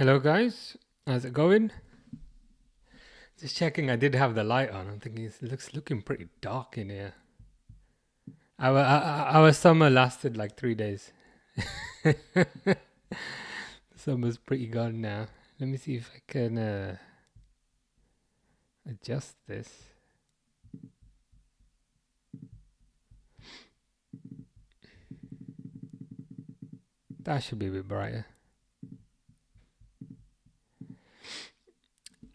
Hello guys, how's it going? Just checking, I did have the light on. I'm thinking it looking pretty dark in here. Our summer lasted like 3 days. Summer's pretty gone now. Let me see if I can adjust this. That should be a bit brighter.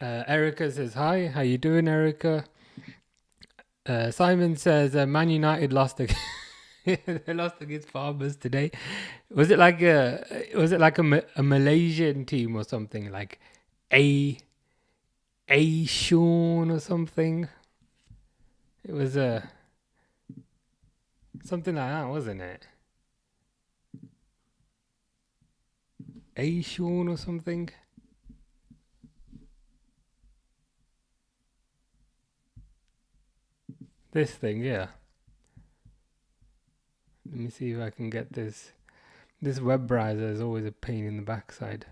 Erica says hi. How you doing, Erica? Simon says Man United lost again. They lost against Farmers today. Was it like a Malaysian team or something, like Sean or something? It was something like that, wasn't it? Sean or something. This thing, yeah. Let me see if I can get this. This web browser is always a pain in the backside.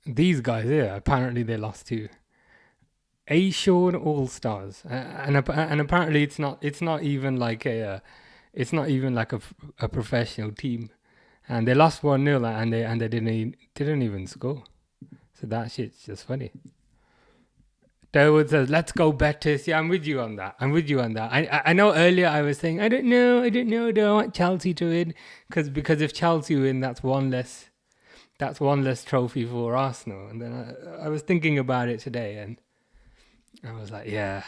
These guys here, apparently they lost to Sean All Stars, and apparently it's not even like a professional team, and they lost 1-0 and they didn't even score. So that shit's just funny. Dawood says, "Let's go Betis." Yeah, I'm with you on that. I know earlier I was saying I don't know. Do I want Chelsea to win? Because if Chelsea win, that's one less trophy for Arsenal. And then I was thinking about it today, and I was like, yeah,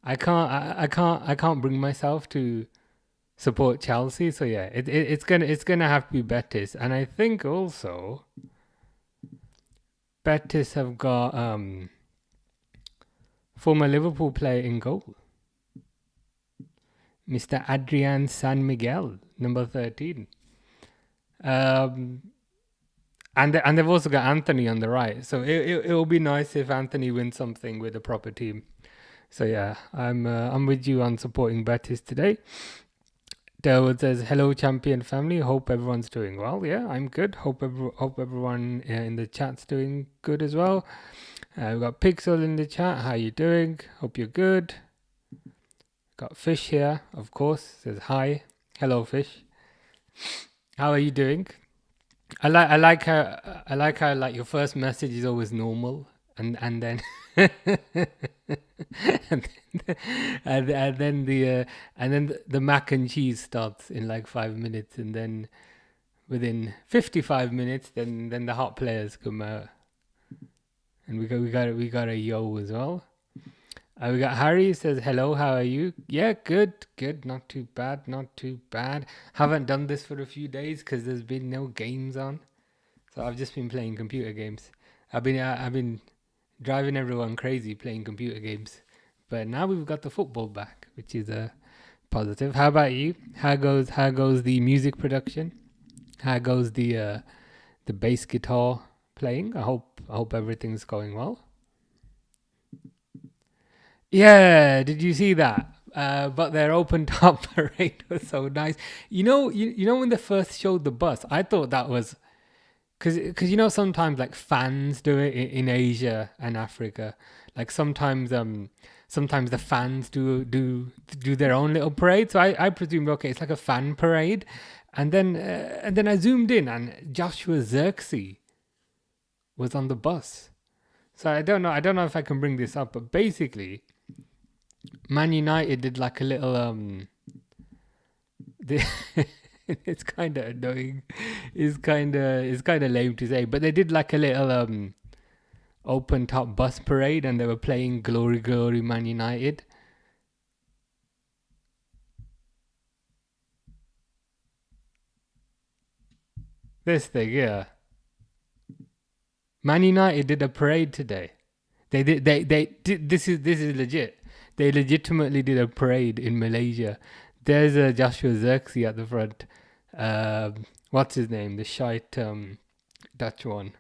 I can't bring myself to support Chelsea. So yeah, it's gonna have to be Betis, and I think also Betis have got former Liverpool player in goal, Mr. Adrian San Miguel, number 13. And they've also got Anthony on the right, so it'll be nice if Anthony wins something with a proper team. So yeah, I'm with you on supporting Betis today. Dawood says, "Hello, champion family. Hope everyone's doing well." Yeah, I'm good. Hope everyone in the chat's doing good as well. We've got Pixel in the chat. How you doing? Hope you're good. Got Fish here, of course. Says hi. Hello, Fish. How are you doing? I like how like your first message is always normal, and then and then the mac and cheese starts in like 5 minutes, and then within 55 minutes, then the hot players come out, and we got a yo as well. We got Harry says hello. How are you? Yeah, good. Not too bad. Haven't done this for a few days because there's been no games on, so I've just been playing computer games. I've been driving everyone crazy playing computer games, but now we've got the football back, which is a positive. How about you? How goes the music production? How goes the bass guitar playing? I hope everything's going well. Yeah, did you see that? But their open top parade was so nice. You know when they first showed the bus, I thought that was because sometimes like fans do it in Asia and Africa. Like sometimes the fans do their own little parade. So I presumed, okay, it's like a fan parade, and then I zoomed in and Joshua Zirkzee was on the bus. So I don't know if I can bring this up, but basically Man United did like a little it's kind of annoying. It's kind of lame to say, but they did like a little open top bus parade, and they were playing Glory Glory Man United. This thing, yeah. Man United did a parade today. They did. This is legit. They legitimately did a parade in Malaysia. There's a Joshua Zirkzee at the front. What's his name? The shite Dutch one.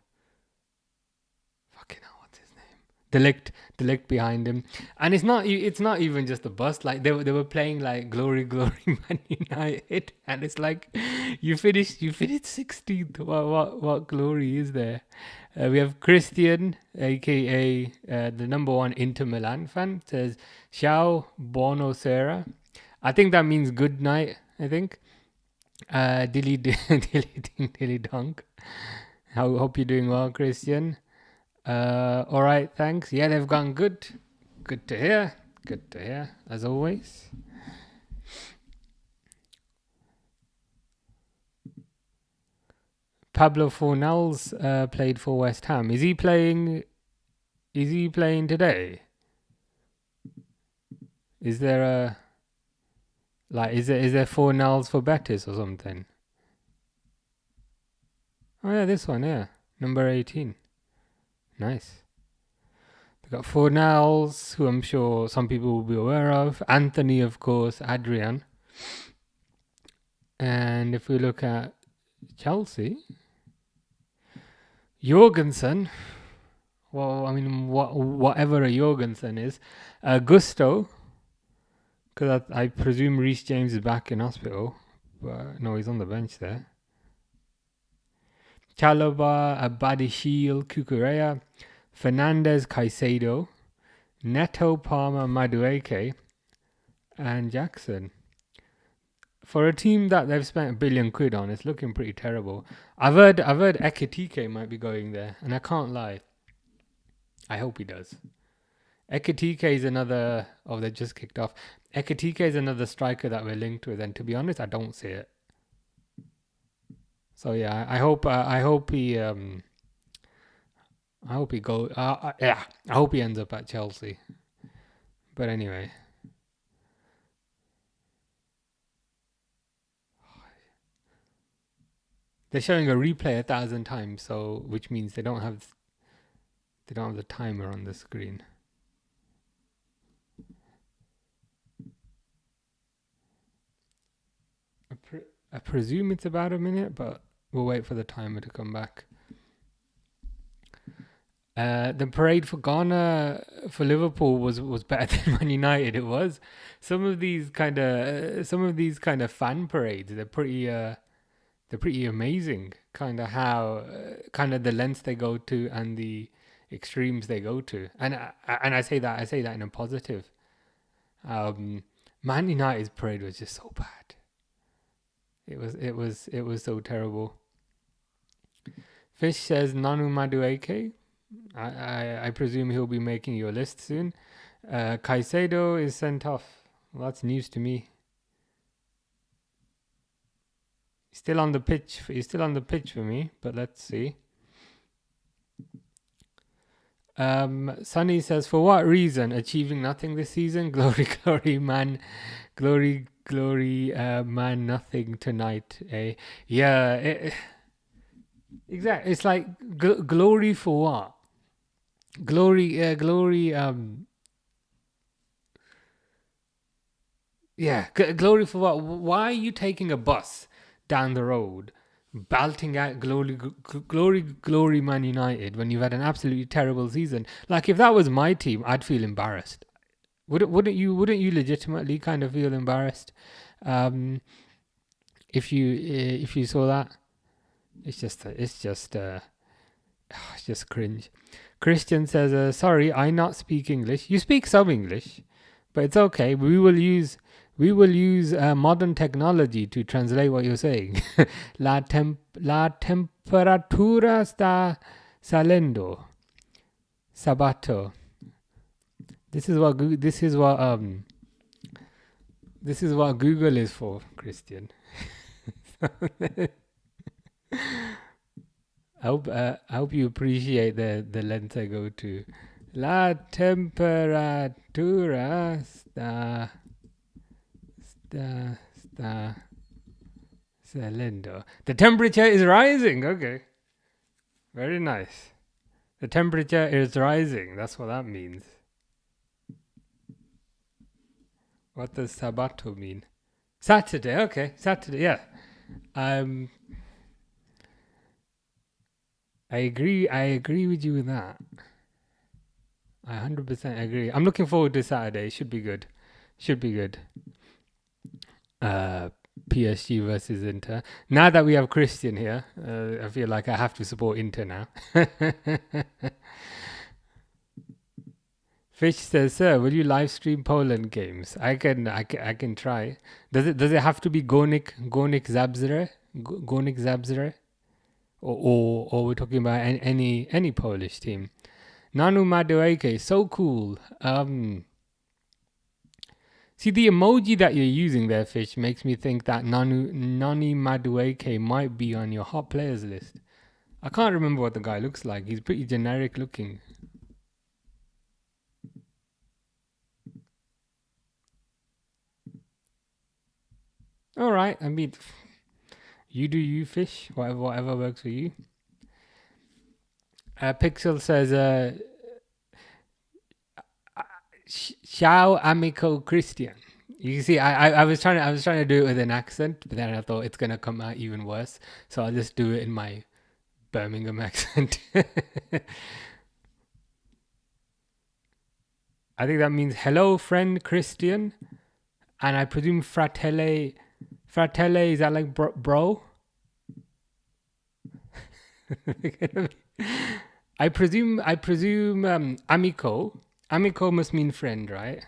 Fucking hell, what's his name? Delict behind him, and it's not even just a bust. Like they were playing like glory Man United, and it's like you finished 16th. What glory is there? We have Christian, aka the number one Inter Milan fan, says "Ciao, buono sera." I think that means good night. I think. Dilly dilly donk. Hope you're doing well, Christian. All right, thanks. Yeah, they've gone good. Good to hear. Good to hear, as always. Pablo Fornals played for West Ham. Is he playing today? Is there is there Fornals for Betis or something? Oh yeah, this one, yeah. Number 18. Nice. They've got Fornals, who I'm sure some people will be aware of. Anthony, of course. Adrian. And if we look at Chelsea, Jorgensen. Well, I mean, whatever a Jorgensen is. Gusto. Because I presume Reece James is back in hospital. But no, he's on the bench there. Chalobah, Badiashile, Cucurella, Fernandez, Caicedo, Neto, Palmer, Madueke, and Jackson. For a team that they've spent £1 billion on, it's looking pretty terrible. I've heard Ekitike might be going there, and I can't lie. I hope he does. Ekitike is another... Oh, they just kicked off. Ekitike is another striker that we're linked with, and to be honest, I don't see it. So yeah, I hope he ends up at Chelsea. But anyway, they're showing a replay 1,000 times, so which means they don't have the timer on the screen. I presume it's about a minute, but we'll wait for the timer to come back. The parade for Ghana for Liverpool was better than Man United. It was some of these kind of fan parades. They're pretty amazing. Kind of how the lengths they go to and the extremes they go to. And I say that in a positive. Man United's parade was just so bad. It was so terrible. Fish says Nanu Madueke. I presume he'll be making your list soon. Caicedo is sent off. Well, that's news to me. He's still on the pitch for me, but let's see. Sunny says, for what reason? Achieving nothing this season? Glory, man. Glory, man, nothing tonight. Yeah, exactly. It's like glory for what? Glory, glory for what? Why are you taking a bus down the road, belting out glory, Man United when you've had an absolutely terrible season? Like, if that was my team, I'd feel embarrassed. Wouldn't you legitimately kind of feel embarrassed if you saw that? It's just cringe. Christian says, sorry, I not speak English. You speak some English, but it's okay. We will use modern technology to translate what you're saying. La temperatura está salendo. Sabato. This is what Google is for, Christian. I hope you appreciate the length I go to. La temperatura está salendo. The temperature is rising. Okay. Very nice. The temperature is rising. That's what that means. What does Sabato mean? Saturday. Okay. Saturday. Yeah. I agree with you with that. I 100% agree. I'm looking forward to Saturday. Should be good. Should be good. PSG versus Inter. Now that we have Christian here, I feel like I have to support Inter now. Fish says, "Sir, will you live stream Poland games? I can try. Does it have to be Gornik Zabzere? Gornik Zabzere? Or we're talking about any Polish team? Nanu Madueke, so cool. See, the emoji that you're using there, Fish, makes me think that Nani Madueke might be on your hot players list. I can't remember what the guy looks like. He's pretty generic looking. All right, I mean, you do you, Fish. Whatever works for you. Pixel says, "Ciao, amico Christian." You see, I was trying to do it with an accent, but then I thought it's gonna come out even worse, so I'll just do it in my Birmingham accent. I think that means hello, friend Christian, and I presume fratelli. Fratelli, is that like bro? I presume amico. Amico must mean friend, right?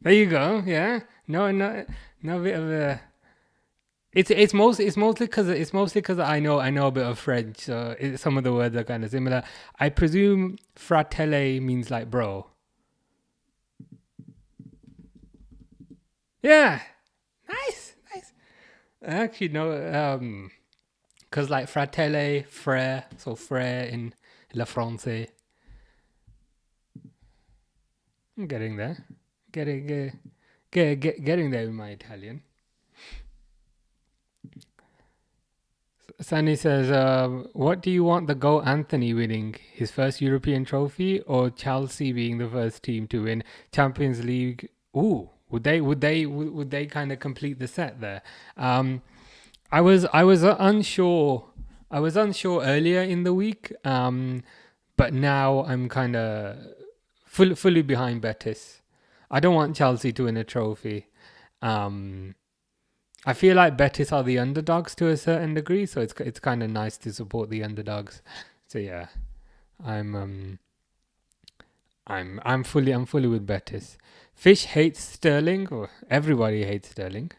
There you go. Yeah. No bit of a. It's mostly because I know a bit of French, so some of the words are kind of similar. I presume fratelli means like bro. Yeah. Nice. Actually, no. Because like fratelli, frère, so frère in le français. I'm getting there. Getting there with my Italian. Sunny says, "What do you want the GOAT Anthony winning? His first European trophy, or Chelsea being the first team to win Champions League?" Ooh, would they kind of complete the set there? I was unsure. I was unsure earlier in the week, but now I'm kind of fully behind Betis. I don't want Chelsea to win a trophy. I feel like Betis are the underdogs to a certain degree, so it's kind of nice to support the underdogs. So yeah, I'm fully with Betis. Fish hates Sterling, or everybody hates Sterling.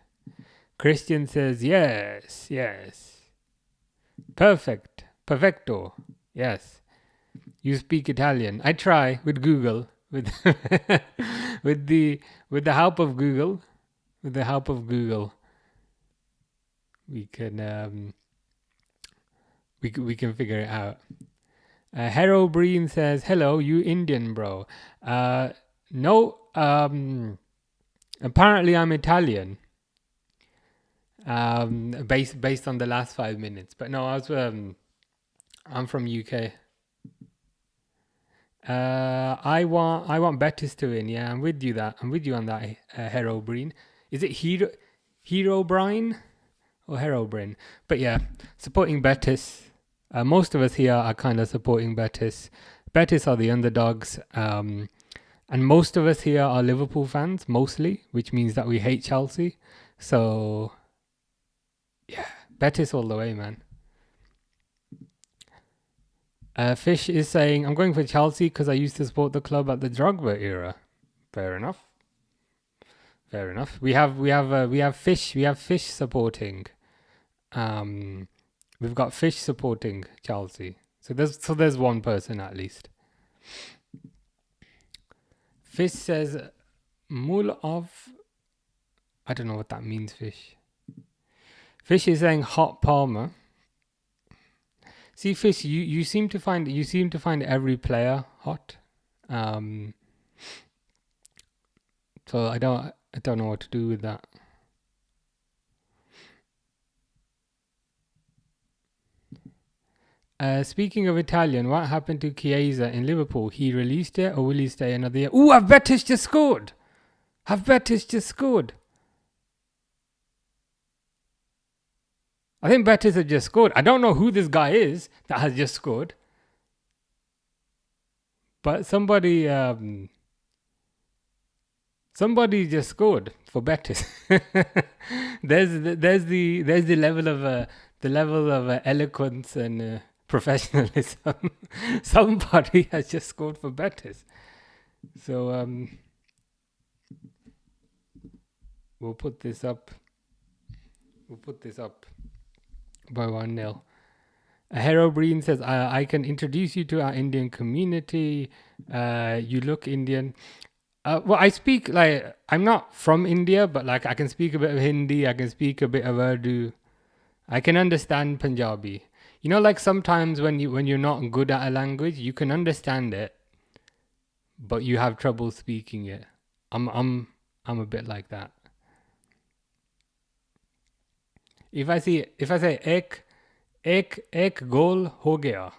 Christian says yes. Perfecto. Yes. You speak Italian. I try with Google, with with the help of Google. With the help of Google, we can we can figure it out. Hero Breen says, "Hello, you Indian bro." No. Apparently I'm Italian. Based on the last 5 minutes, but no, I'm from UK. I want Betis to win. Yeah, I'm with you on that. Hero Breen. Is it Hero Brine or Hero Bryn? But yeah, supporting Betis. Most of us here are kind of supporting Betis. Betis are the underdogs. And most of us here are Liverpool fans, mostly, which means that we hate Chelsea. So yeah, Betis all the way, man. Fish is saying, "I'm going for Chelsea because I used to support the club at the Drogba era." Fair enough. We have Fish supporting. We've got Fish supporting Chelsea. So there's one person at least. Fish says, "Mul of." I don't know what that means. Fish is saying hot Palmer. See, Fish, you seem to find every player hot. So I don't know what to do with that. Speaking of Italian, what happened to Chiesa in Liverpool? He released it, or will he stay another year? Ooh, have Betis just scored? I think Betis have just scored. I don't know who this guy is that has just scored, but somebody just scored for Betis. there's the level of eloquence and professionalism. Somebody has just scored for Betis. So we'll put this up. By 1-0. Hero Breen says, I can introduce you to our Indian community. You look Indian. Well, I speak, like, I'm not from India, but like I can speak a bit of Hindi. I can speak a bit of Urdu. I can understand Punjabi. You know, like sometimes when you're not good at a language, you can understand it, but you have trouble speaking it. I'm a bit like that. If I say ek goal ho gaya.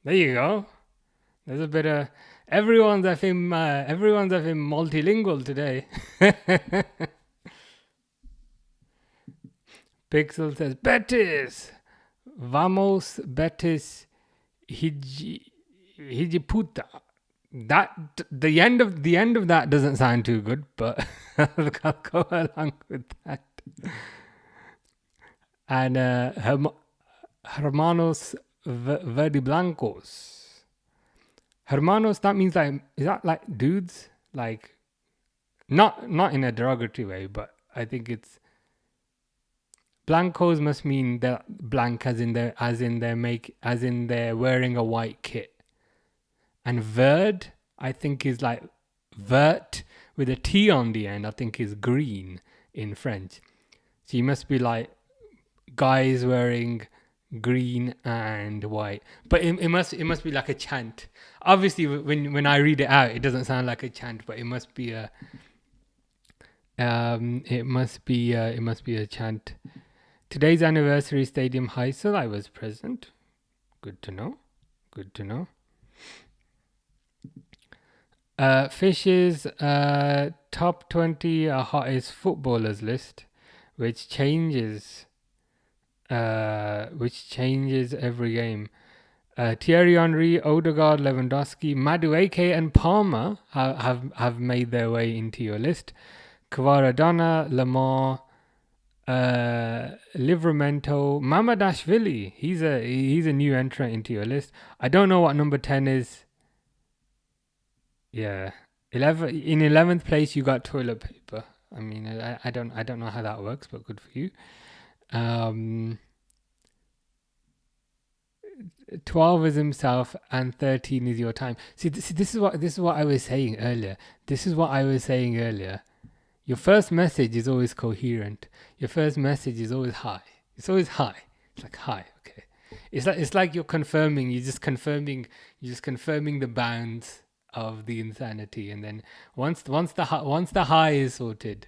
There you go. There's a bit of everyone's multilingual today. Pixel says Betis. Vamos Betis Hijiputa. That the end of that doesn't sound too good, but I'll go along with that. And Hermanos Verdiblancos. Hermanos, that means like, is that like dudes? Like, not in a derogatory way, but I think it's blancos must mean that blank as in they're wearing a white kit. And verd, I think is like vert with a T on the end, I think is green in French. So you must be like guys wearing green and white, but it must be like a chant. Obviously, when I read it out, it doesn't sound like a chant, but it must be a chant. Today's anniversary stadium Heysel, I was present. Good to know. Fish's top 20 hottest footballers list, which changes every game. Thierry Henry, Odegaard, Lewandowski, Madueke and Palmer have made their way into your list. Kvaradona, Lamar, Livramento, Mamadashvili. He's a new entrant into your list. I don't know what number 10 is. Yeah, 11 in 11th place you got toilet paper. I mean, I don't know how that works, but good for you. 12 is himself and 13 is your time. See, this is what I was saying earlier. Your first message is always coherent. Your first message is always high. It's always high. It's like high. Okay. It's like you're confirming. You're just confirming the bounds of the insanity, and then once the high is sorted,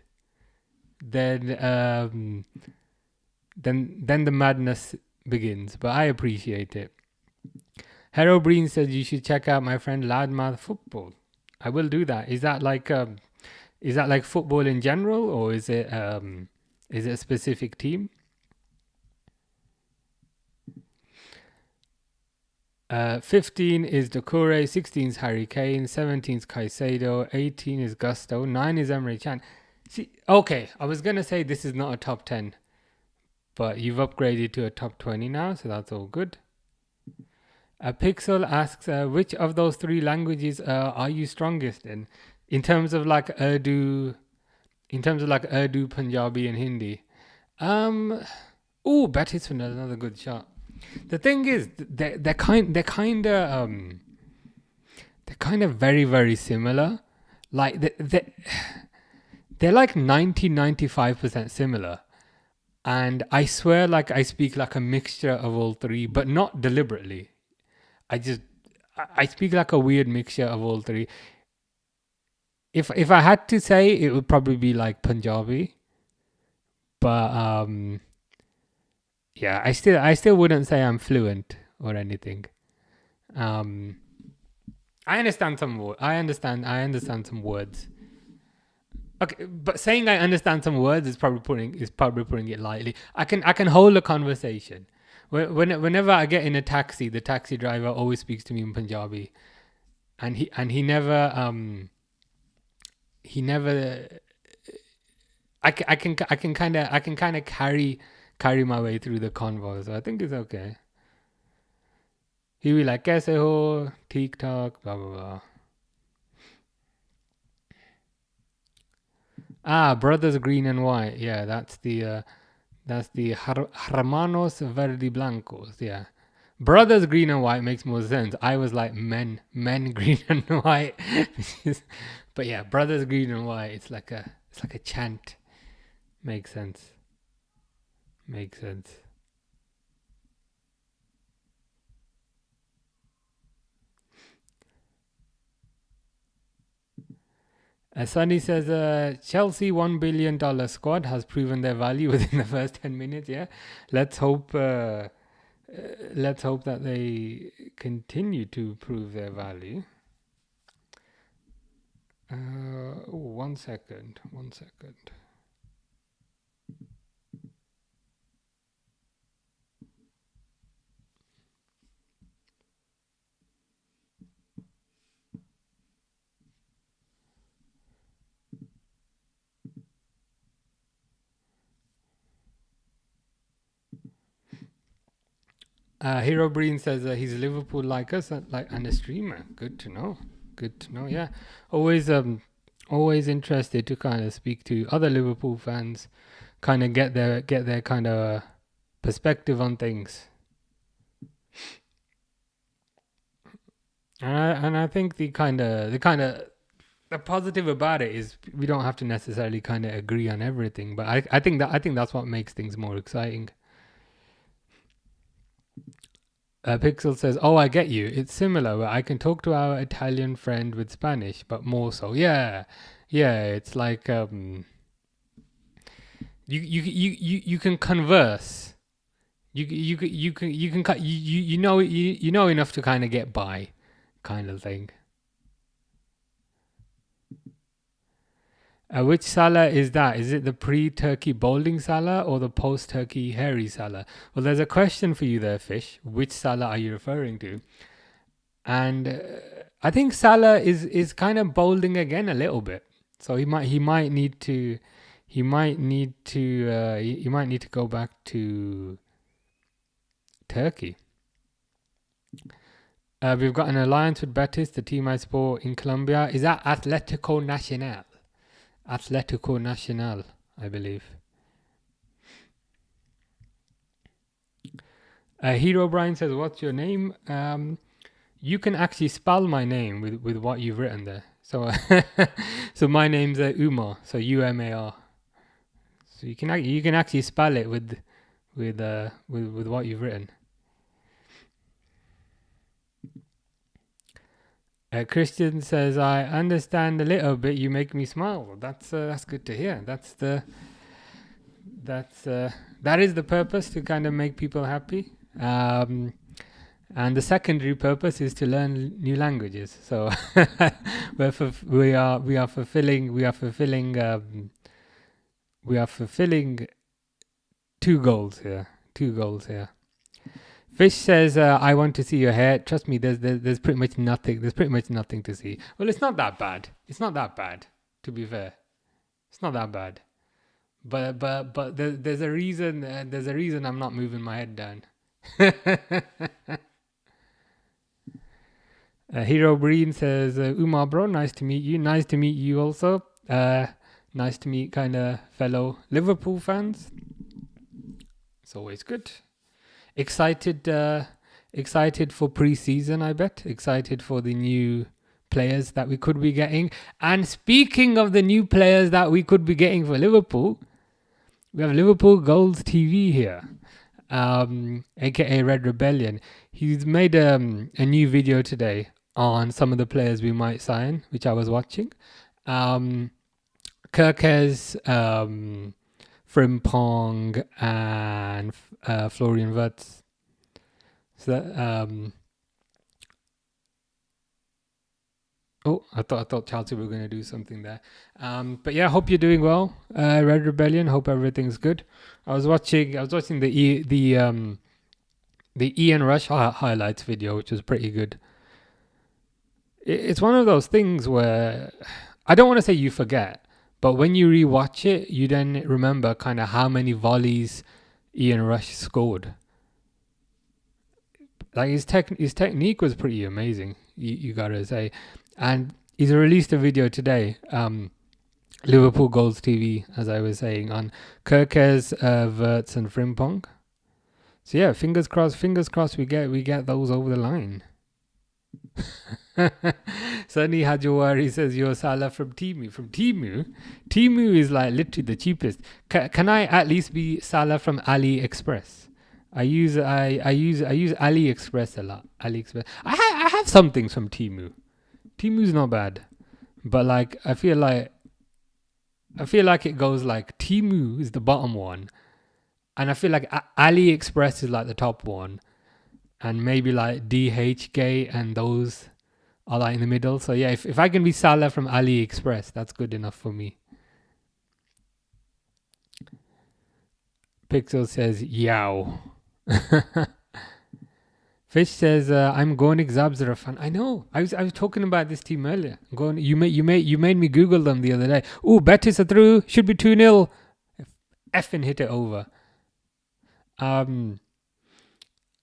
then the madness begins. But I appreciate it. Hero Breen says you should check out my friend Loudmouth Football. I will do that. Is that like football in general, or is it a specific team? 15 is Doucouré, 16 is Harry Kane, 17 is Caicedo, 18 is Gusto, 9 is Emre Can. See, okay, I was gonna say this is not a top 10, but you've upgraded to a top 20 now, so that's all good. Pixel asks, which of those 3 languages are you strongest in terms of like Urdu, Punjabi, and Hindi? Betis for another good shot. The thing is, they're kind of very, very similar. Like they're like 90-95% similar. And I swear, like I speak like a mixture of all 3, but not deliberately. I speak like a weird mixture of all 3. If I had to say, it would probably be like Punjabi. But yeah, I still wouldn't say I'm fluent or anything. I understand some words. Okay, but saying I understand some words is probably putting it lightly. I can hold a conversation. Whenever I get in a taxi, the taxi driver always speaks to me in Punjabi, and he never. I can kind of carry my way through the convo, so I think it's okay. He be like, "Kaise ho? Theek talk, blah blah blah." Ah, Brothers Green and White. Yeah, that's the Hermanos Verde Blancos. Yeah. Brothers Green and White makes more sense. I was like men green and white. But yeah, Brothers Green and White, it's like a chant. Makes sense. Makes sense. Sunny says Chelsea $1 billion squad has proven their value within the first 10 minutes. Yeah. Let's hope let's hope that they continue to prove their value. One second. Hero Breen says he's Liverpool like us and a streamer. Good to know. Yeah, always interested to kind of speak to other Liverpool fans, kind of get their kind of perspective on things. And I think the positive about it is we don't have to necessarily kind of agree on everything, but I think that's what makes things more exciting. Pixel says, "Oh, I get you. It's similar. Where I can talk to our Italian friend with Spanish, but more so. Yeah. It's like you can converse. You know enough to kind of get by, kind of thing." Which Salah is that? Is it the pre-Turkey bowling Salah or the post-Turkey hairy Salah? Well, there's a question for you there, Fish. Which Salah are you referring to? And I think Salah is kind of bowling again a little bit, so he might need to go back to Turkey. We've got an alliance with Betis, the team I support in Colombia. Is that Atlético Nacional? Atlético Nacional, I believe. Hero Brian says, "What's your name?" You can actually spell my name with what you've written there. So, so my name's Umar. So Umar. So you can actually spell it with what you've written. Christian says, "I understand a little bit. You make me smile." That's good to hear. That is the purpose, to kind of make people happy. And the secondary purpose is to learn new languages. So we are fulfilling two goals here. Fish says, "I want to see your hair." Trust me, there's pretty much nothing. There's pretty much nothing to see. Well, it's not that bad. To be fair, it's not that bad. But there's a reason. There's a reason I'm not moving my head down. Hero Breen says, "Umar bro, nice to meet you. Nice to meet you also. Nice to meet kind of fellow Liverpool fans. It's always good. Excited for pre-season, I bet. Excited for the new players that we could be getting. And speaking of the new players that we could be getting for Liverpool, we have Liverpool Goals TV here, aka Red Rebellion. He's made a new video today on some of the players we might sign, which I was watching. Kirkes, Frimpong, and Florian WIRTZ. So that, Oh, I thought Chelsea were going to do something there. But yeah, hope you're doing well. Red Rebellion. Hope everything's good. I was watching the Ian Rush highlights video, which was pretty good. It's one of those things where I don't want to say you forget, but when you rewatch it, you then remember kind of how many volleys Ian Rush scored. Like his technique was pretty amazing. You gotta say, and he's released a video today. Liverpool Goals TV, as I was saying, on Kirkes, WIRTZ, and Frimpong. So yeah, fingers crossed. We get those over the line. Sunny Hajawari says you're Salah from Timu. From Timu, Timu is like literally the cheapest. Can I at least be Salah from AliExpress? I use AliExpress a lot. AliExpress. I have some things from Timu. Timu's not bad, but like I feel like it goes like Timu is the bottom one, and I feel like AliExpress is like the top one, and maybe like DHgate and those are like in the middle. So yeah, if I can be Salah from AliExpress, that's good enough for me. Pixel says yow. Fish says I'm Gonik Zabzara fan. I know. I was talking about this team earlier. You made me Google them the other day. Ooh, Betis are through. Should be 2-0. Effing hit it over.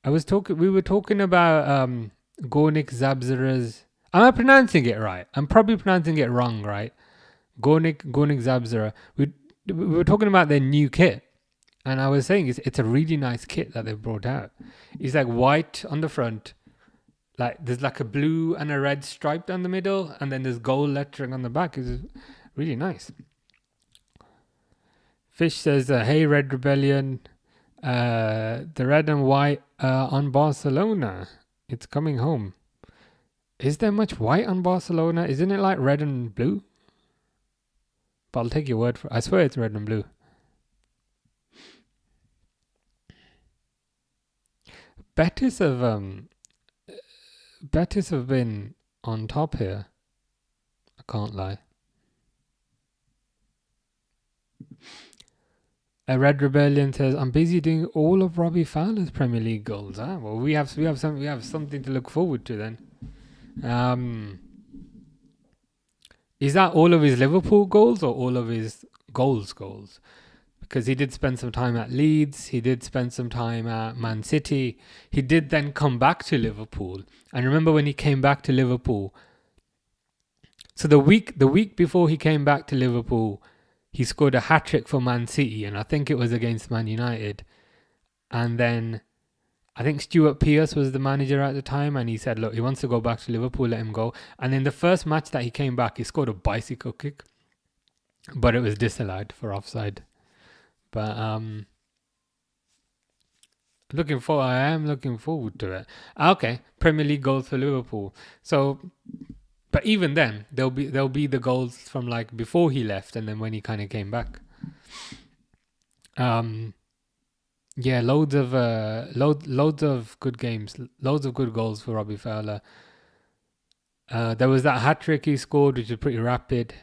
We were talking about Gonik Zabzara's. Am I pronouncing it right? I'm probably pronouncing it wrong, right? Gonik Zabzara. We were talking about their new kit. And I was saying it's a really nice kit that they've brought out. It's like white on the front. Like there's like a blue and a red stripe down the middle. And then there's gold lettering on the back. It's really nice. Fish says, hey, Red Rebellion. The red and white on Barcelona. It's coming home. Is there much white on Barcelona? Isn't it like red and blue? But I'll take your word for it. I swear it's red and blue. Betis have been on top here. I can't lie. A Red Rebellion says, "I'm busy doing all of Robbie Fowler's Premier League goals." Well, we have something to look forward to then. Is that all of his Liverpool goals or all of his goals? Because he did spend some time at Leeds, he did spend some time at Man City. He did then come back to Liverpool. And remember when he came back to Liverpool? So the week before he came back to Liverpool, he scored a hat-trick for Man City, and I think it was against Man United. And then I think Stuart Pearce was the manager at the time, and he said, look, he wants to go back to Liverpool, let him go. And in the first match that he came back, he scored a bicycle kick, but it was disallowed for offside. But I am looking forward to it. Okay, Premier League goals for Liverpool. So, but even then, there'll be the goals from like before he left, and then when he kind of came back. Yeah, loads of good games, loads of good goals for Robbie Fowler. There was that hat-trick he scored, which was pretty rapid.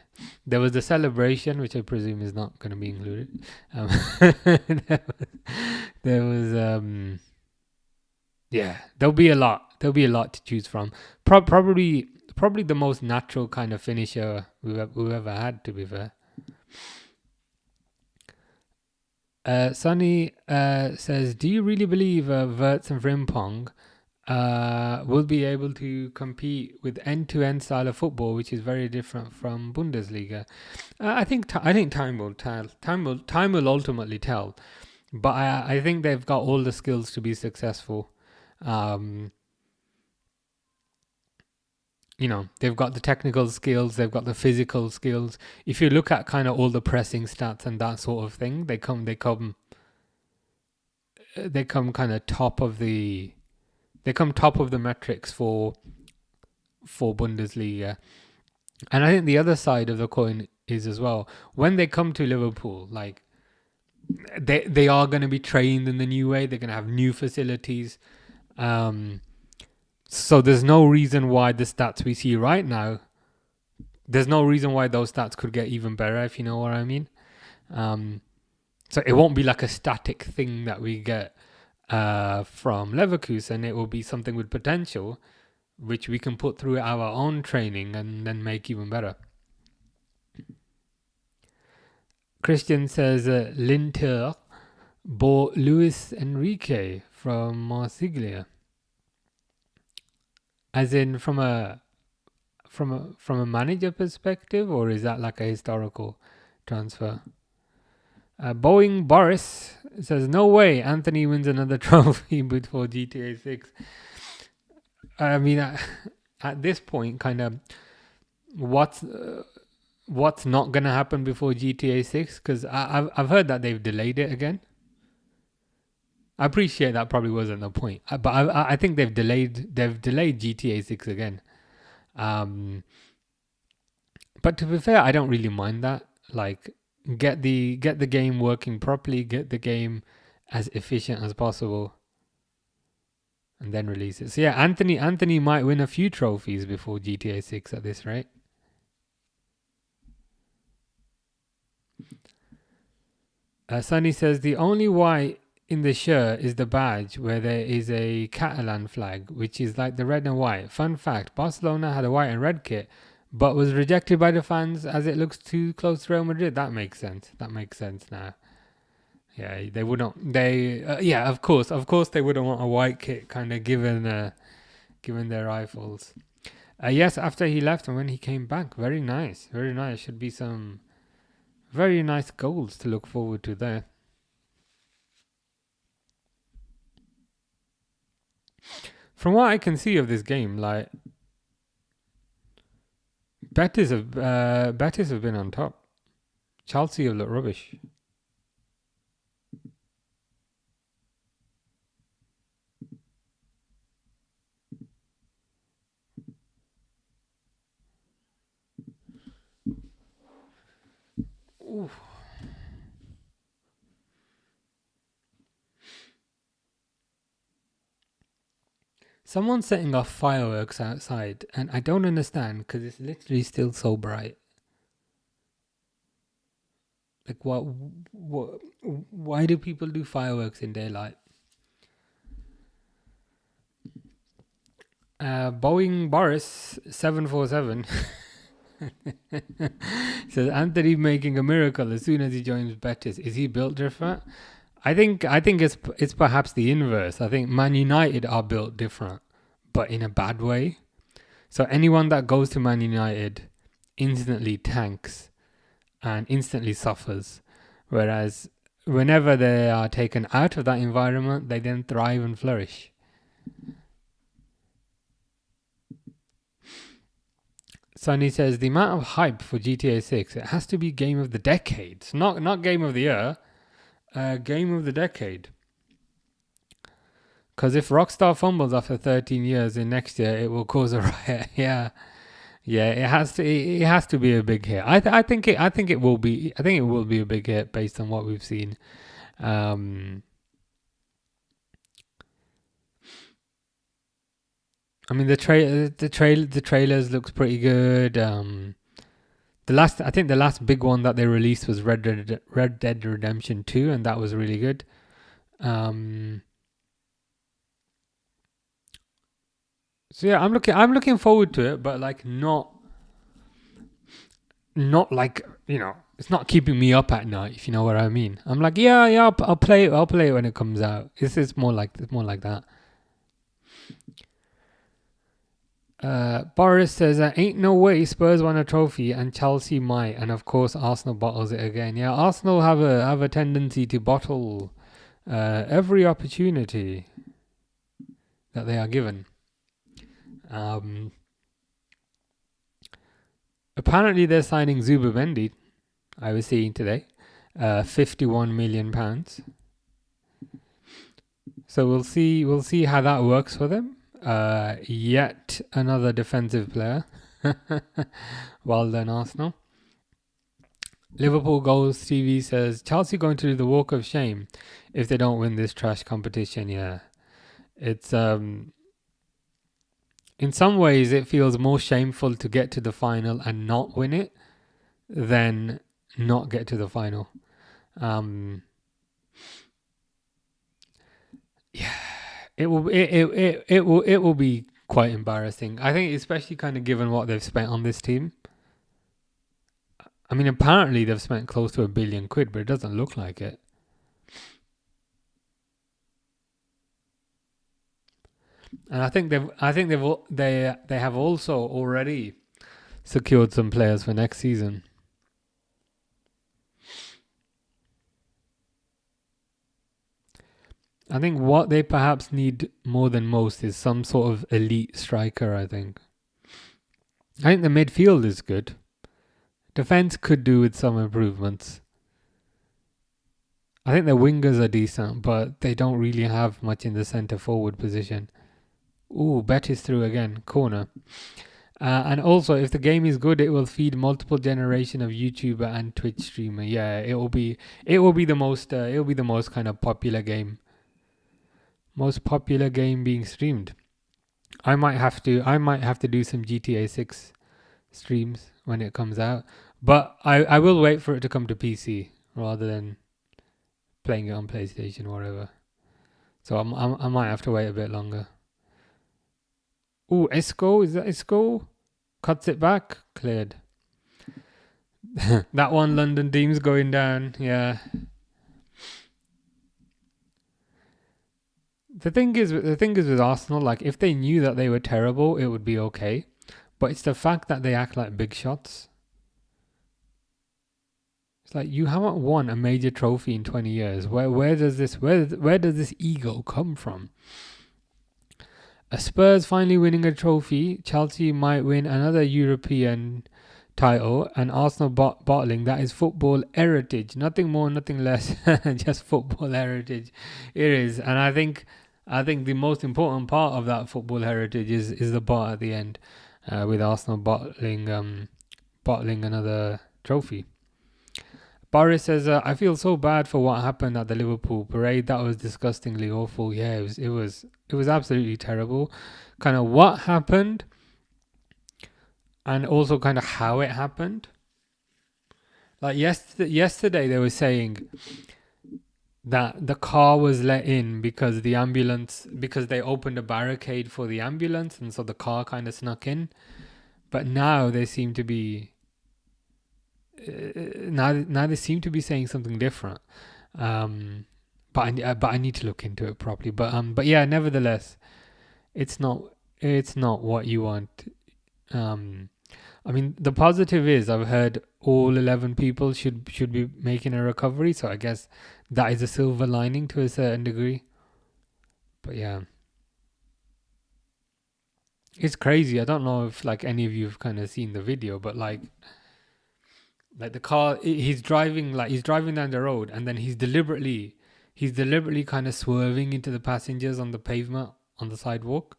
There was the celebration, which I presume is not going to be included. There was yeah, there'll be a lot to choose from. Probably the most natural kind of finisher we've ever had, to be fair. Sunny says, do you really believe WIRTZ and Frimpong will be able to compete with end-to-end style of football, which is very different from Bundesliga? I think time will tell. Time will ultimately tell. But I think they've got all the skills to be successful. They've got the technical skills, they've got the physical skills. If you look at kind of all the pressing stats and that sort of thing, they come kind of top of the metrics for Bundesliga. And I think the other side of the coin is as well, when they come to Liverpool, like they are going to be trained in the new way. They're going to have new facilities. So there's no reason why the stats we see right now there's no reason why those stats could get even better, if you know what I mean. So it won't be like a static thing that we get from Leverkusen. It will be something with potential, which we can put through our own training and then make even better. Christian says Linter bought Luis Enrique from Marsiglia. As in from a manager perspective, or is that like a historical transfer? Boeing Boris says, no way Anthony wins another trophy before GTA 6. I mean, at this point, kind of, what's not going to happen before GTA 6? Because I've heard that they've delayed it again. I appreciate that probably wasn't the point, but I think they've delayed GTA 6 again. But to be fair, I don't really mind that. Like, get the game working properly, get the game as efficient as possible, and then release it. So yeah, Anthony might win a few trophies before GTA 6 at this rate. Sunny says the only white in the shirt is the badge where there is a Catalan flag, which is like the red and white. Fun fact, Barcelona had a white and red kit, but was rejected by the fans as it looks too close to Real Madrid. That makes sense now. Yeah, they wouldn't. Yeah, of course they wouldn't want a white kit, kind of given their rivals. Yes, after he left and when he came back, very nice. Should be some very nice goals to look forward to there. From what I can see of this game, like Betis have been on top. Chelsea have looked rubbish. Ooh. Someone's setting off fireworks outside, and I don't understand because it's literally still so bright. Like, what? Why do people do fireworks in daylight? Boeing Boris 747 says Anthony making a miracle as soon as he joins Betis. Is he built different? I think it's perhaps the inverse. I think Man United are built different, but in a bad way. So anyone that goes to Man United instantly tanks and instantly suffers, whereas whenever they are taken out of that environment, they then thrive and flourish. Sonny says the amount of hype for GTA 6, it has to be game of the decade, not game of the year. Game of the decade. Because if Rockstar fumbles after 13 years in next year, it will cause a riot. Yeah, it has to be a big hit. I think it will be a big hit based on what we've seen. I mean the trailers looks pretty good. The last big one that they released was Red Dead Redemption 2, and that was really good. So yeah, I'm looking forward to it, but like not like, you know, it's not keeping me up at night, if you know what I mean. I'm like, yeah, I'll play it when it comes out. It's more like that. Boris says, ain't no way Spurs won a trophy and Chelsea might, and of course Arsenal bottles it again. Yeah, Arsenal have a tendency to bottle every opportunity that they are given. Apparently they're signing Zubimendi, I was seeing today, £51 million. So we'll see how that works for them. Yet another defensive player. Well done, Arsenal. Liverpool Goals TV says Chelsea going to do the walk of shame if they don't win this trash competition. Yeah, it's in some ways it feels more shameful to get to the final and not win it than not get to the final. Yeah, it will be quite embarrassing. I think, especially kind of given what they've spent on this team. I mean, apparently they've spent close to £1 billion, but it doesn't look like it. And I think they have also already secured some players for next season. I think what they perhaps need more than most is some sort of elite striker, I think the midfield is good. Defense could do with some improvements. I think the wingers are decent, but they don't really have much in the centre forward position. Ooh, Betis through again, corner. And also, if the game is good, it will feed multiple generation of YouTuber and Twitch streamer. Yeah, it will be the most kind of popular game. Most popular game being streamed. I might have to do some GTA 6 streams when it comes out, but I will wait for it to come to PC rather than playing it on PlayStation or whatever. So I might have to wait a bit longer. Ooh, Isco, is that Isco? Cuts it back, cleared. That one London team's going down, yeah. The thing is with Arsenal, like, if they knew that they were terrible, it would be okay. But it's the fact that they act like big shots. It's like, you haven't won a major trophy in 20 years. Where does this ego come from? Spurs finally winning a trophy. Chelsea might win another European title, and Arsenal bottling. That is football heritage. Nothing more, nothing less. Just football heritage. It is, and I think the most important part of that football heritage is the part at the end, with Arsenal bottling another trophy. Boris says, I feel so bad for what happened at the Liverpool parade. That was disgustingly awful. Yeah, it was absolutely terrible. Kind of what happened, and also kind of how it happened. Like yesterday they were saying that the car was let in because they opened a barricade for the ambulance, and so the car kind of snuck in. But now they seem to be saying something different. But I need to look into it properly. But yeah, nevertheless, it's not what you want. I mean, the positive is I've heard all 11 people should be making a recovery, so I guess that is a silver lining to a certain degree. But yeah, it's crazy. I don't know if like any of you have kind of seen the video, but like the car, he's driving down the road, and then he's deliberately kind of swerving into the passengers on the pavement on the sidewalk.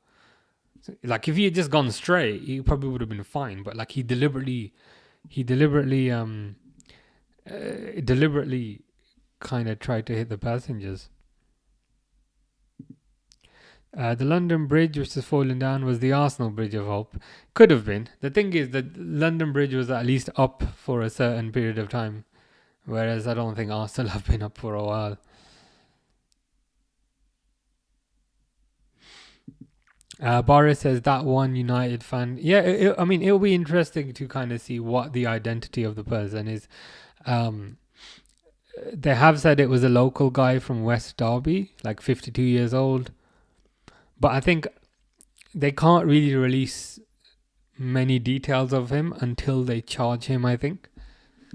So, like, if he had just gone straight, he probably would have been fine. But like, he deliberately kind of tried to hit the passengers. The London Bridge, which has fallen down, was the Arsenal Bridge of Hope. Could have been. The thing is that London Bridge was at least up for a certain period of time, whereas I don't think Arsenal have been up for a while. Boris says that one United fan. Yeah, I mean, it'll be interesting to kind of see what the identity of the person is. They have said it was a local guy from West Derby, like 52 years old. But I think they can't really release many details of him until they charge him, I think.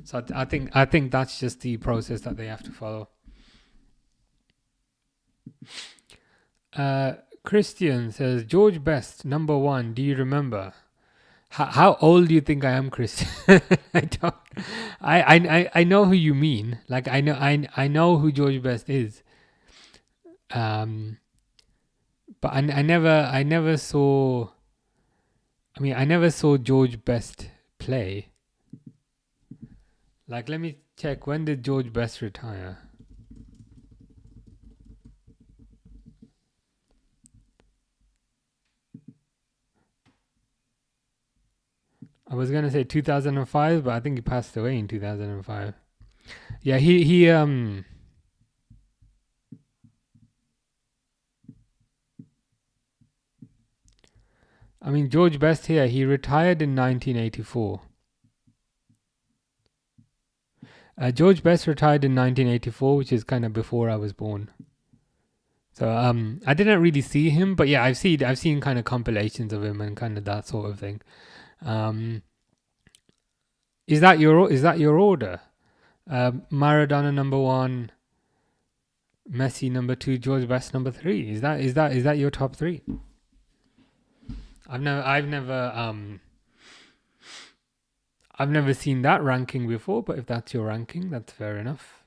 So I think that's just the process that they have to follow. Christian says, George Best, number 1, do you remember? How old do you think I am, Christian? I don't. I know who you mean. Like, I know who George Best is. But I never saw. I mean, I never saw George Best play. Like, let me check. When did George Best retire? I was gonna say 2005, but I think he passed away in 2005. Yeah, he I mean, George Best here, he retired in 1984. George Best retired in 1984, which is kind of before I was born. So I didn't really see him, but yeah, I've seen kind of compilations of him and kind of that sort of thing. Is that your order? Maradona number 1, Messi number 2, George Best number 3. Is that your top 3? I've never seen that ranking before, but if that's your ranking, that's fair enough.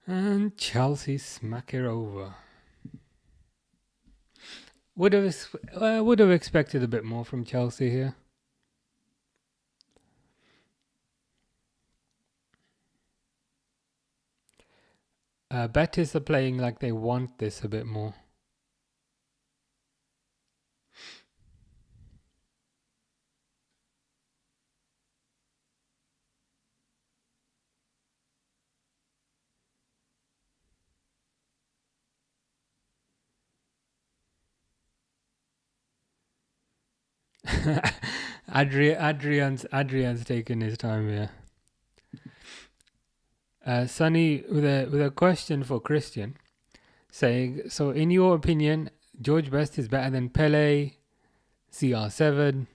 And Chelsea smack it over. Would have expected a bit more from Chelsea here. Betis are playing like they want this a bit more. Adrian's taking his time here. Sonny with a question for Christian, saying, so in your opinion, George Best is better than Pele, CR7,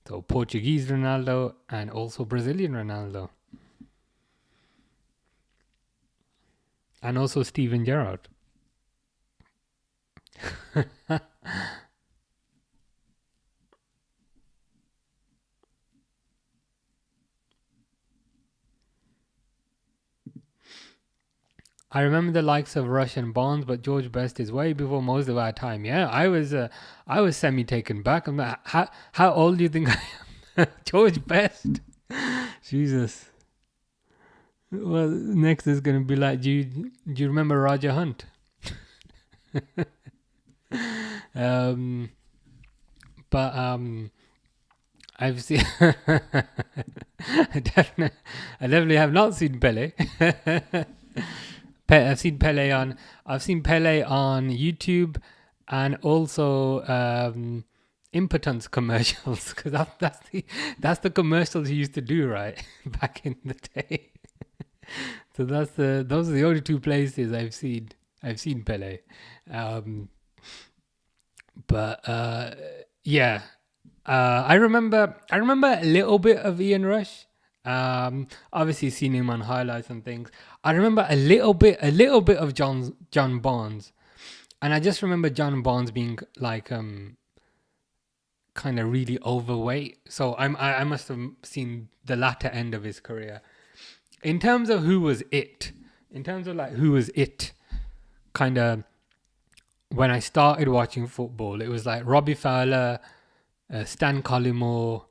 so Portuguese Ronaldo, and also Brazilian Ronaldo, and also Steven Gerrard. I remember the likes of Rush and Bonds, but George Best is way before most of our time. Yeah, I was semi taken back. I'm like, how old do you think I am? George Best. Jesus. Well, next is gonna be like, do you remember Roger Hunt? I've seen. I definitely have not seen Pele. I've seen Pele on YouTube, and also impotence commercials, because that's the commercials he used to do right back in the day. So those are the only two places I've seen Pele. Yeah. I remember a little bit of Ian Rush. Obviously seen him on highlights and things. I remember a little bit of John Barnes, and I just remember John Barnes being like kind of really overweight. So I must have seen the latter end of his career. In terms of who was it, kind of when I started watching football, it was like Robbie Fowler, Stan Collymore,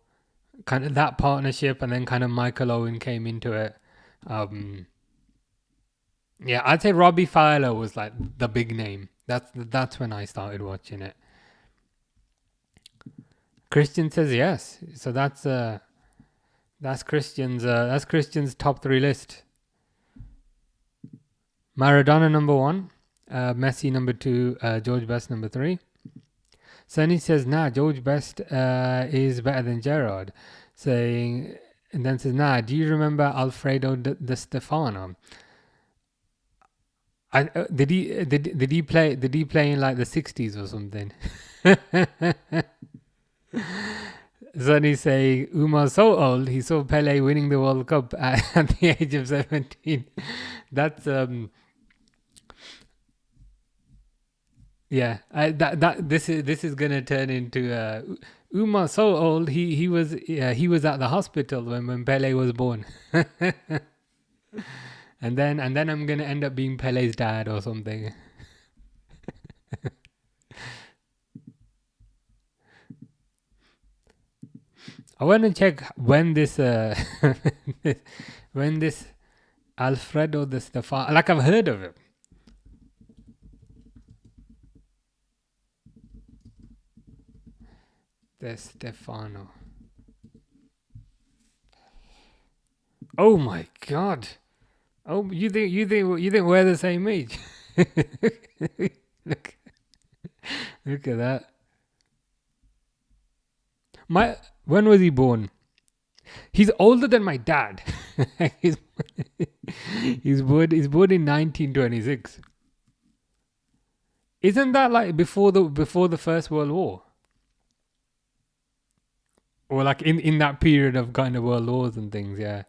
kind of that partnership, and then kind of Michael Owen came into it. Yeah, I'd say Robbie Fowler was like the big name. That's when I started watching it. Christian says yes, so that's Christian's top 3 list. Maradona number 1, Messi number 2, George Best number 3. Sonny says, nah, George Best is better than Gerrard. And then says, nah, do you remember Alfredo Di Stefano? Did he play in like the 60s or something? Sonny saying, Umar's so old, he saw Pele winning the World Cup at the age of 17. That's Yeah, this is gonna turn into Uma so old. He was at the hospital when Pele was born, and then I'm gonna end up being Pele's dad or something. I want to check when this when this Alfredo de Stefano, like I've heard of it. De Stefano. Oh my God! Oh, you think we're the same age? look, look at that. When was he born? He's older than my dad. he's born in 1926. Isn't that like before the First World War? Or like in that period of kind of world wars and things, yeah.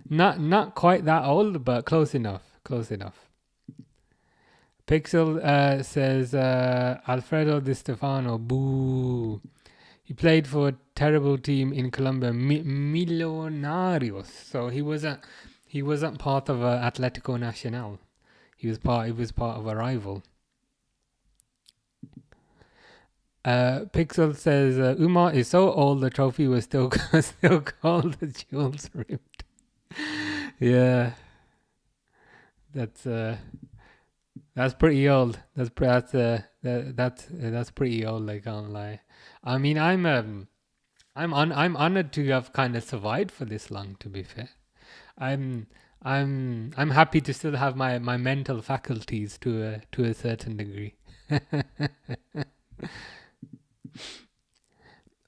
Not quite that old, but close enough. Close enough. Pixel says Alfredo Di Stefano, boo. He played for a terrible team in Colombia, Millonarios. So he wasn't part of Atletico Nacional. He was part of a rival. Pixel says Umar is so old the trophy was still called the Jules Ripped. Yeah, that's pretty old. That's pretty old. I can't lie. I mean, I'm honored to have kind of survived for this long. To be fair, I'm happy to still have my mental faculties to a certain degree.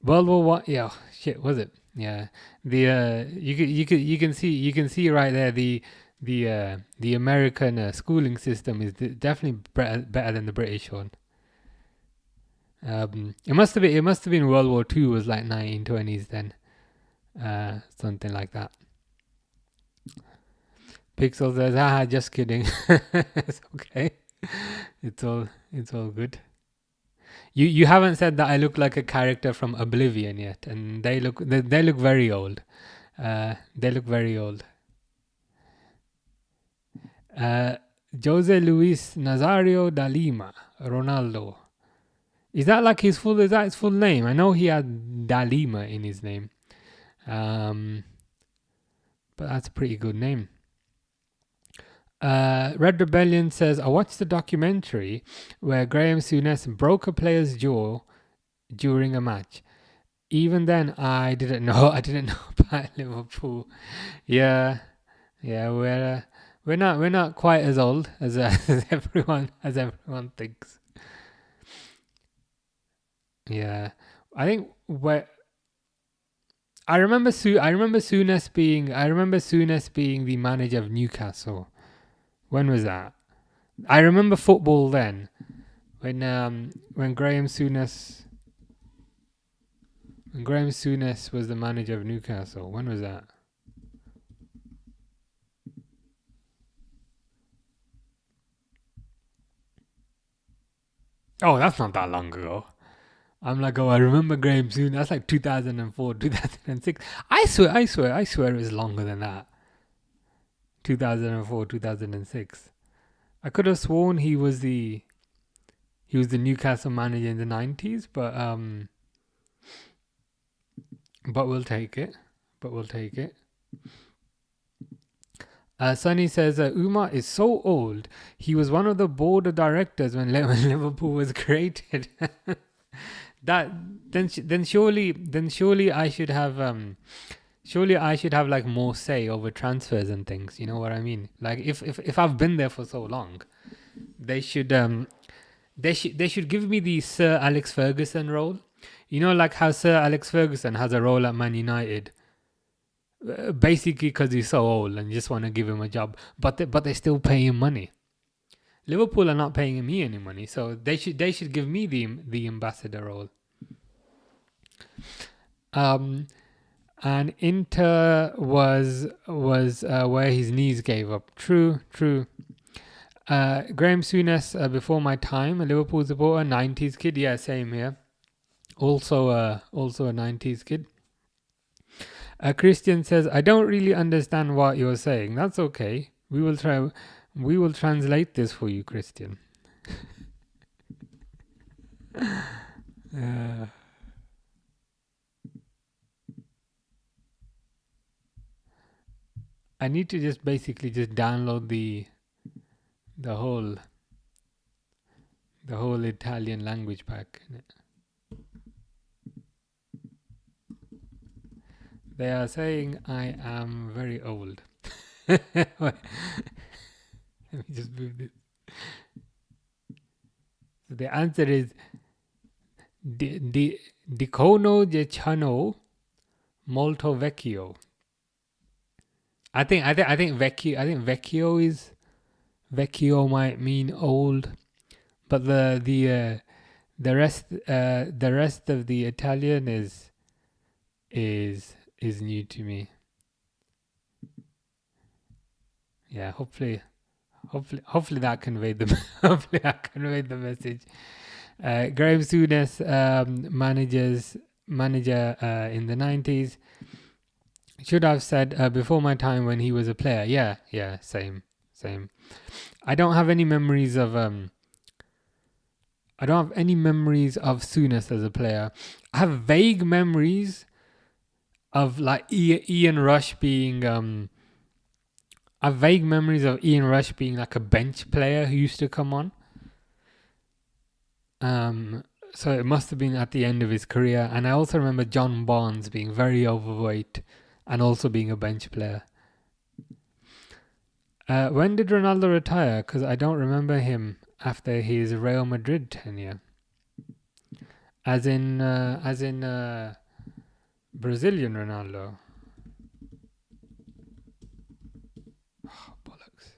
World War One, yeah, shit, was it? Yeah, the you can see right there the American schooling system is definitely better than the British one. It must have been World War Two was like 1920s then, something like that. Pixel says, "Ah, just kidding." It's okay. It's all good. You haven't said that I look like a character from Oblivion yet, and they look very old. They look very old. Jose Luis Nazario da Lima Ronaldo. Is that like his full name? I know he had da Lima in his name. But that's a pretty good name. Red Rebellion says, I watched the documentary where Graham Souness broke a player's jaw during a match. Even then, I didn't know about Liverpool. Yeah, we're not quite as old as everyone thinks. Yeah, I think I remember Souness being the manager of Newcastle. When was that? I remember football then, when Graham Souness was the manager of Newcastle. When was that? Oh, that's not that long ago. I'm like, oh, I remember Graham Souness. That's like 2004, 2006. I swear it was longer than that. 2004, 2006. I could have sworn he was the Newcastle manager in the 90s, but we'll take it. Sunny says Umar is so old. He was one of the board of directors when Liverpool was created. Then surely I should have like more say over transfers and things. You know what I mean? Like if I've been there for so long, they should give me the Sir Alex Ferguson role. You know, like how Sir Alex Ferguson has a role at Man United. Basically because he's so old and you just want to give him a job, but they still pay him money. Liverpool are not paying me any money, so they should give me the ambassador role. And Inter was where his knees gave up. True. Graham Souness, before my time, a Liverpool supporter, 90s kid. Yeah, same here. Also a 90s kid. Christian says, I don't really understand what you're saying. That's okay. We will translate this for you, Christian. I need to just basically just download the whole Italian language pack. They are saying I am very old. Let me just move this. So the answer is dicono dieciano molto vecchio. I think vecchio might mean old, but the rest of the Italian is new to me. Yeah, hopefully that conveyed the hopefully that conveyed the message. Graham Souness, manager in the 90s. Should have said before my time when he was a player. Yeah, same. I don't have any memories of Souness as a player. I have vague memories of like Ian Rush being I have vague memories of Ian Rush being like a bench player who used to come on. So it must have been at the end of his career. And I also remember John Barnes being very overweight and also being a bench player. When did Ronaldo retire? Because I don't remember him after his Real Madrid tenure. As in Brazilian Ronaldo. Oh, bollocks.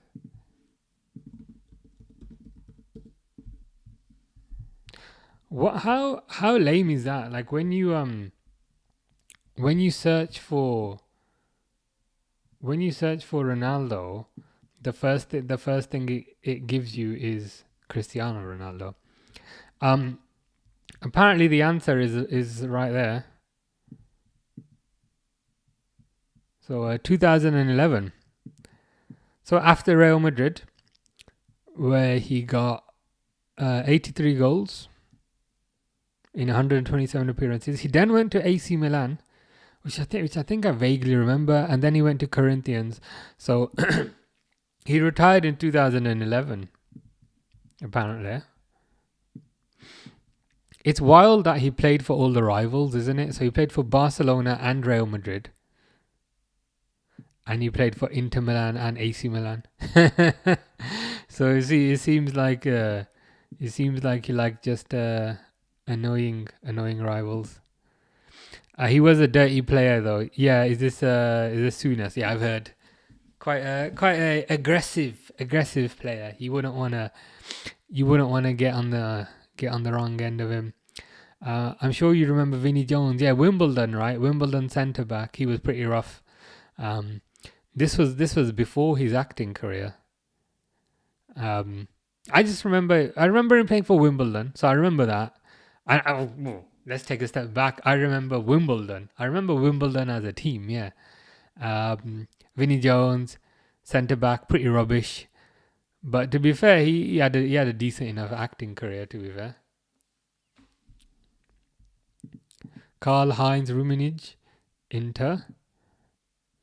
What? How lame is that? Like when you search for Ronaldo, the first thing it gives you is Cristiano Ronaldo. Apparently the answer is right there. So 2011. So after Real Madrid, where he got 83 goals in 127 appearances, he then went to AC Milan, which I think I vaguely remember, and then he went to Corinthians. So he retired in 2011, apparently. It's wild that he played for all the rivals, isn't it? So he played for Barcelona and Real Madrid. And he played for Inter Milan and AC Milan. So you see, it seems like you like just annoying rivals. He was a dirty player though. Yeah, is this Souness? Yeah, I've heard. Quite a aggressive player. You wouldn't wanna get on the wrong end of him. I'm sure you remember Vinnie Jones. Yeah, Wimbledon, right? Wimbledon centre back. He was pretty rough. This was before his acting career. I remember him playing for Wimbledon, so I remember that. Let's take a step back. I remember Wimbledon. As a team, yeah. Vinnie Jones, centre back, pretty rubbish. But to be fair, he had a decent enough acting career. To be fair, Karl-Heinz Rummenigge, Inter.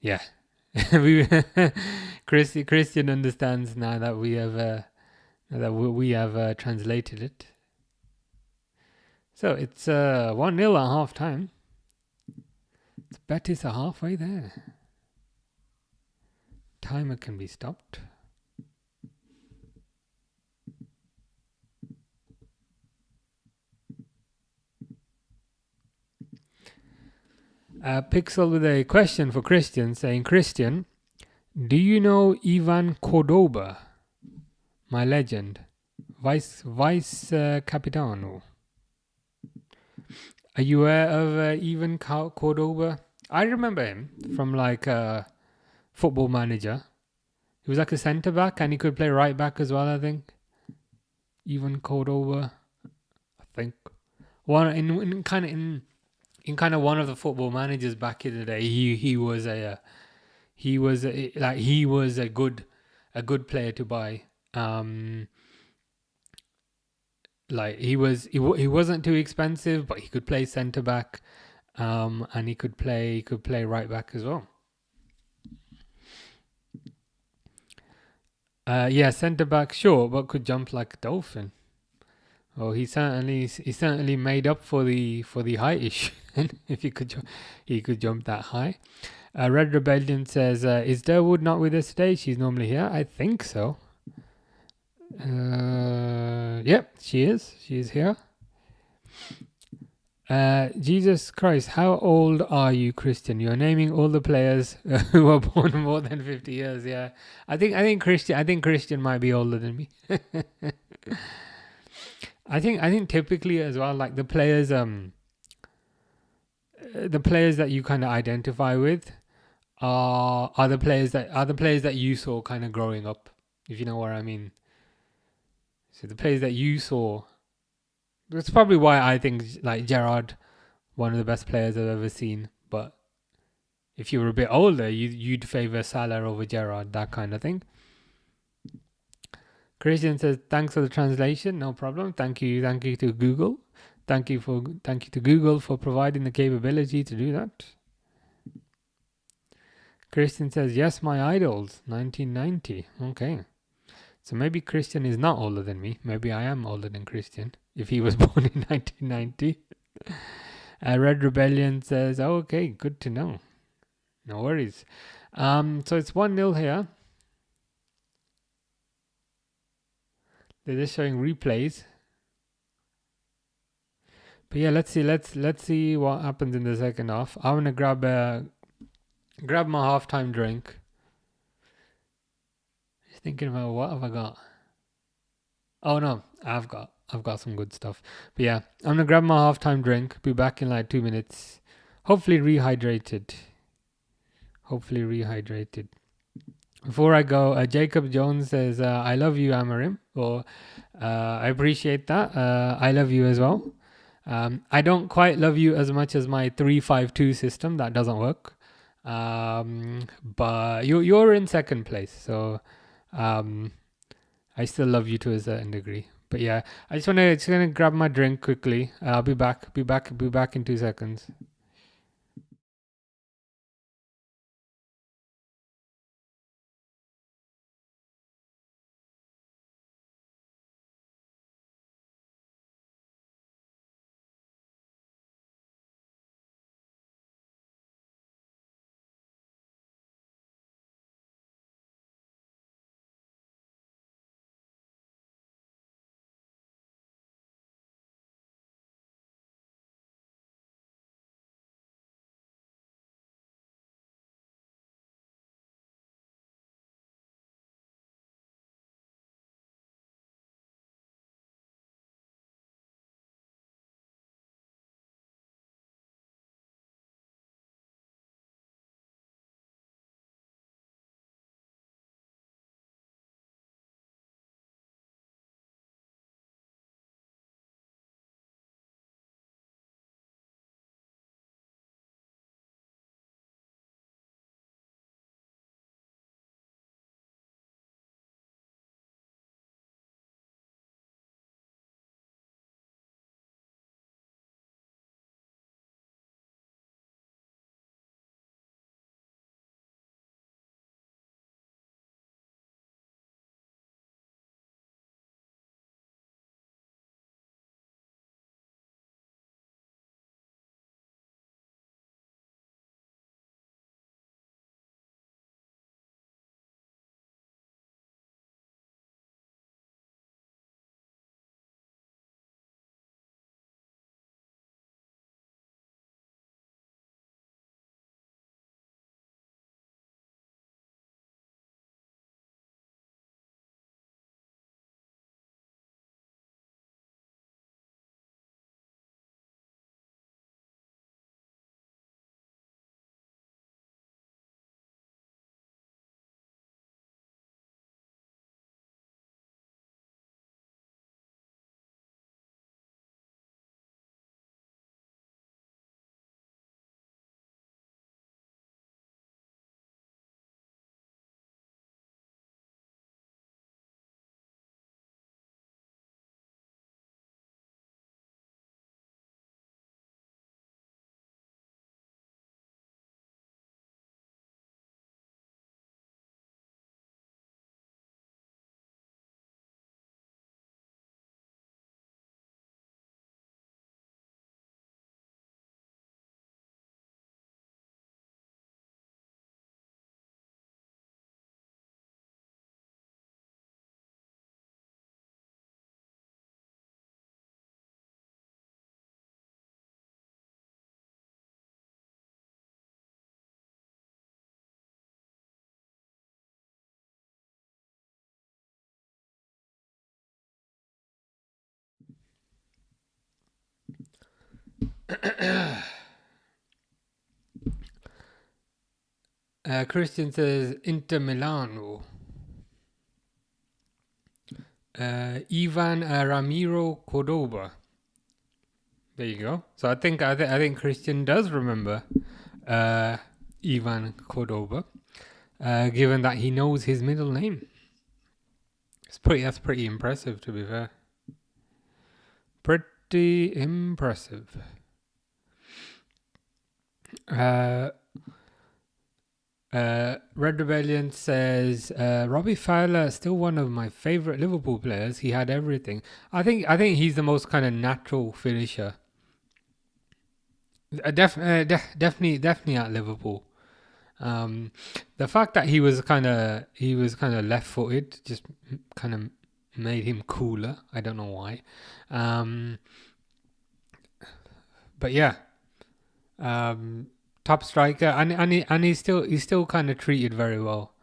Yeah, Christian understands now that we have translated it. So it's 1-0 at half time. It's Betis are halfway there. Timer can be stopped. Pixel with a question for Christian, saying, Christian, do you know Ivan Cordoba, my legend, vice capitano? Are you aware of Ivan Cordoba? I remember him from like Football Manager. He was like a centre back, and he could play right back as well. I think. Even Cordoba, I think. One in kind of one of the football managers back in the day. He was a good player to buy. Like he wasn't too expensive, but he could play centre back, and he could play right back as well. Yeah, centre back, sure, but could jump like a dolphin. Oh, he certainly made up for the height issue. If he could jump that high. Red Rebellion says, "Is Durwood not with us today? She's normally here. I think so. Yep, she is. She is here. Jesus Christ, how old are you, Christian? You're naming all the players who were born more than 50 years. Yeah, I think Christian might be older than me. I think typically as well, like the players that you kind of identify with are the players that you saw kind of growing up, if you know what I mean. So the players that you saw. That's probably why I think like Gerrard, one of the best players I've ever seen. But if you were a bit older, you'd favor Salah over Gerrard, that kind of thing. Christian says, "Thanks for the translation. No problem. Thank you to Google. Thank you to Google for providing the capability to do that." Christian says, "Yes, my idols, 1990. Okay. So maybe Christian is not older than me. Maybe I am older than Christian if he was born in 1990. Red Rebellion says, oh, okay, good to know. No worries. So it's 1-0 here. They're just showing replays. But yeah, let's see what happens in the second half. I'm gonna grab my halftime drink. Just thinking about what have I got. Oh no, I've got some good stuff. But yeah, I'm gonna grab my halftime drink. Be back in like 2 minutes. Hopefully rehydrated. Before I go, Jacob Jones says, "I love you, Amarim." Or I appreciate that. I love you as well. I don't quite love you as much as my 3-5-2 system. That doesn't work. But you're in second place, so I still love you to a certain degree. But yeah, I just gonna grab my drink quickly. I'll be back in 2 seconds. Christian says Inter Milano. Ivan Ramiro Cordoba. There you go. So I think Christian does remember Ivan Cordoba, given that he knows his middle name. That's pretty impressive, to be fair. Pretty impressive. Red Rebellion says Robbie Fowler is still one of my favorite Liverpool players. He had everything. I think he's the most kind of natural finisher. Definitely at Liverpool. The fact that he was kind of left-footed just kind of made him cooler. I don't know why. But yeah. Top striker, and he's still kind of treated very well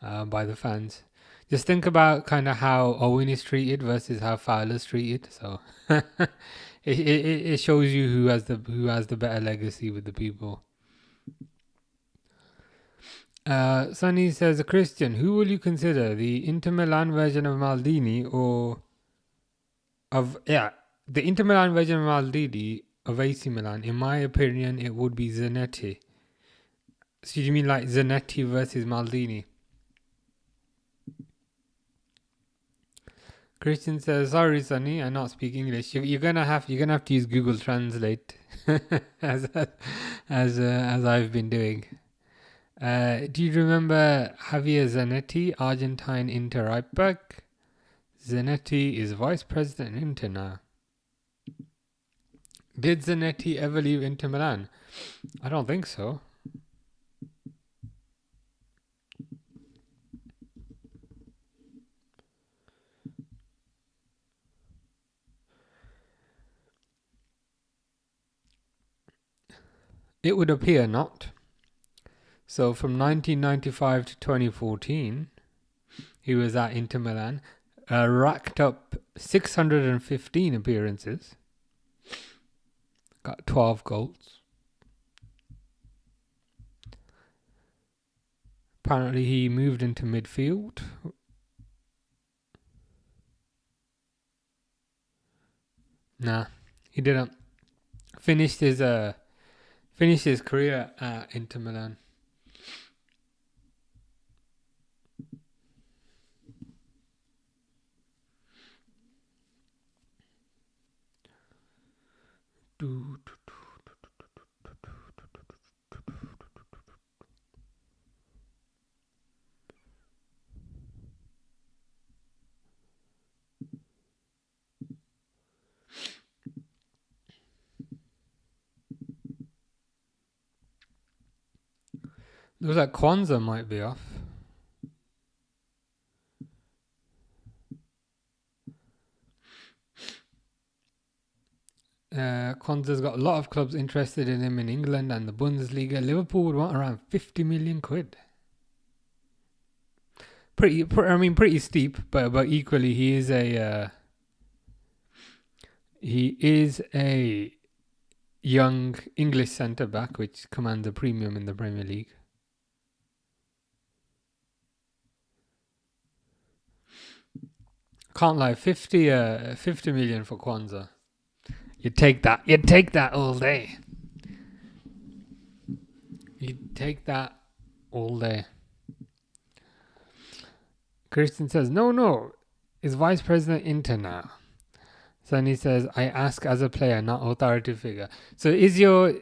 by the fans. Just think about kind of how Owen is treated versus how Fowler's treated. So it shows you who has the better legacy with the people. Sonny says, Christian, who will you consider, the Inter Milan version of Maldini the Inter Milan version of Maldini of AC Milan? In my opinion, it would be Zanetti. So you mean like Zanetti versus Maldini? Christian says, sorry, Sonny, I not speak English. You're gonna have to use Google Translate, as I've been doing. Do you remember Javier Zanetti, Argentine Inter right back? Zanetti is vice president in Inter now. Did Zanetti ever leave Inter Milan? I don't think so. It would appear not. So from 1995 to 2014, he was at Inter Milan, racked up 615 appearances, got 12 goals. Apparently he moved into midfield. Nah, he didn't. Finished his career at Inter Milan. Looks like Kwanzaa might be off. Kwanzaa's got a lot of clubs interested in him in England and the Bundesliga. Liverpool would want around 50 million quid. Pretty steep, but equally he is a young English centre back which commands a premium in the Premier League. Can't lie, 50 million for Kwanzaa. You'd take that all day. You'd take that all day. Christian says, no, is Vice President Inter now. Sonny says, I ask as a player, not authority figure. So is your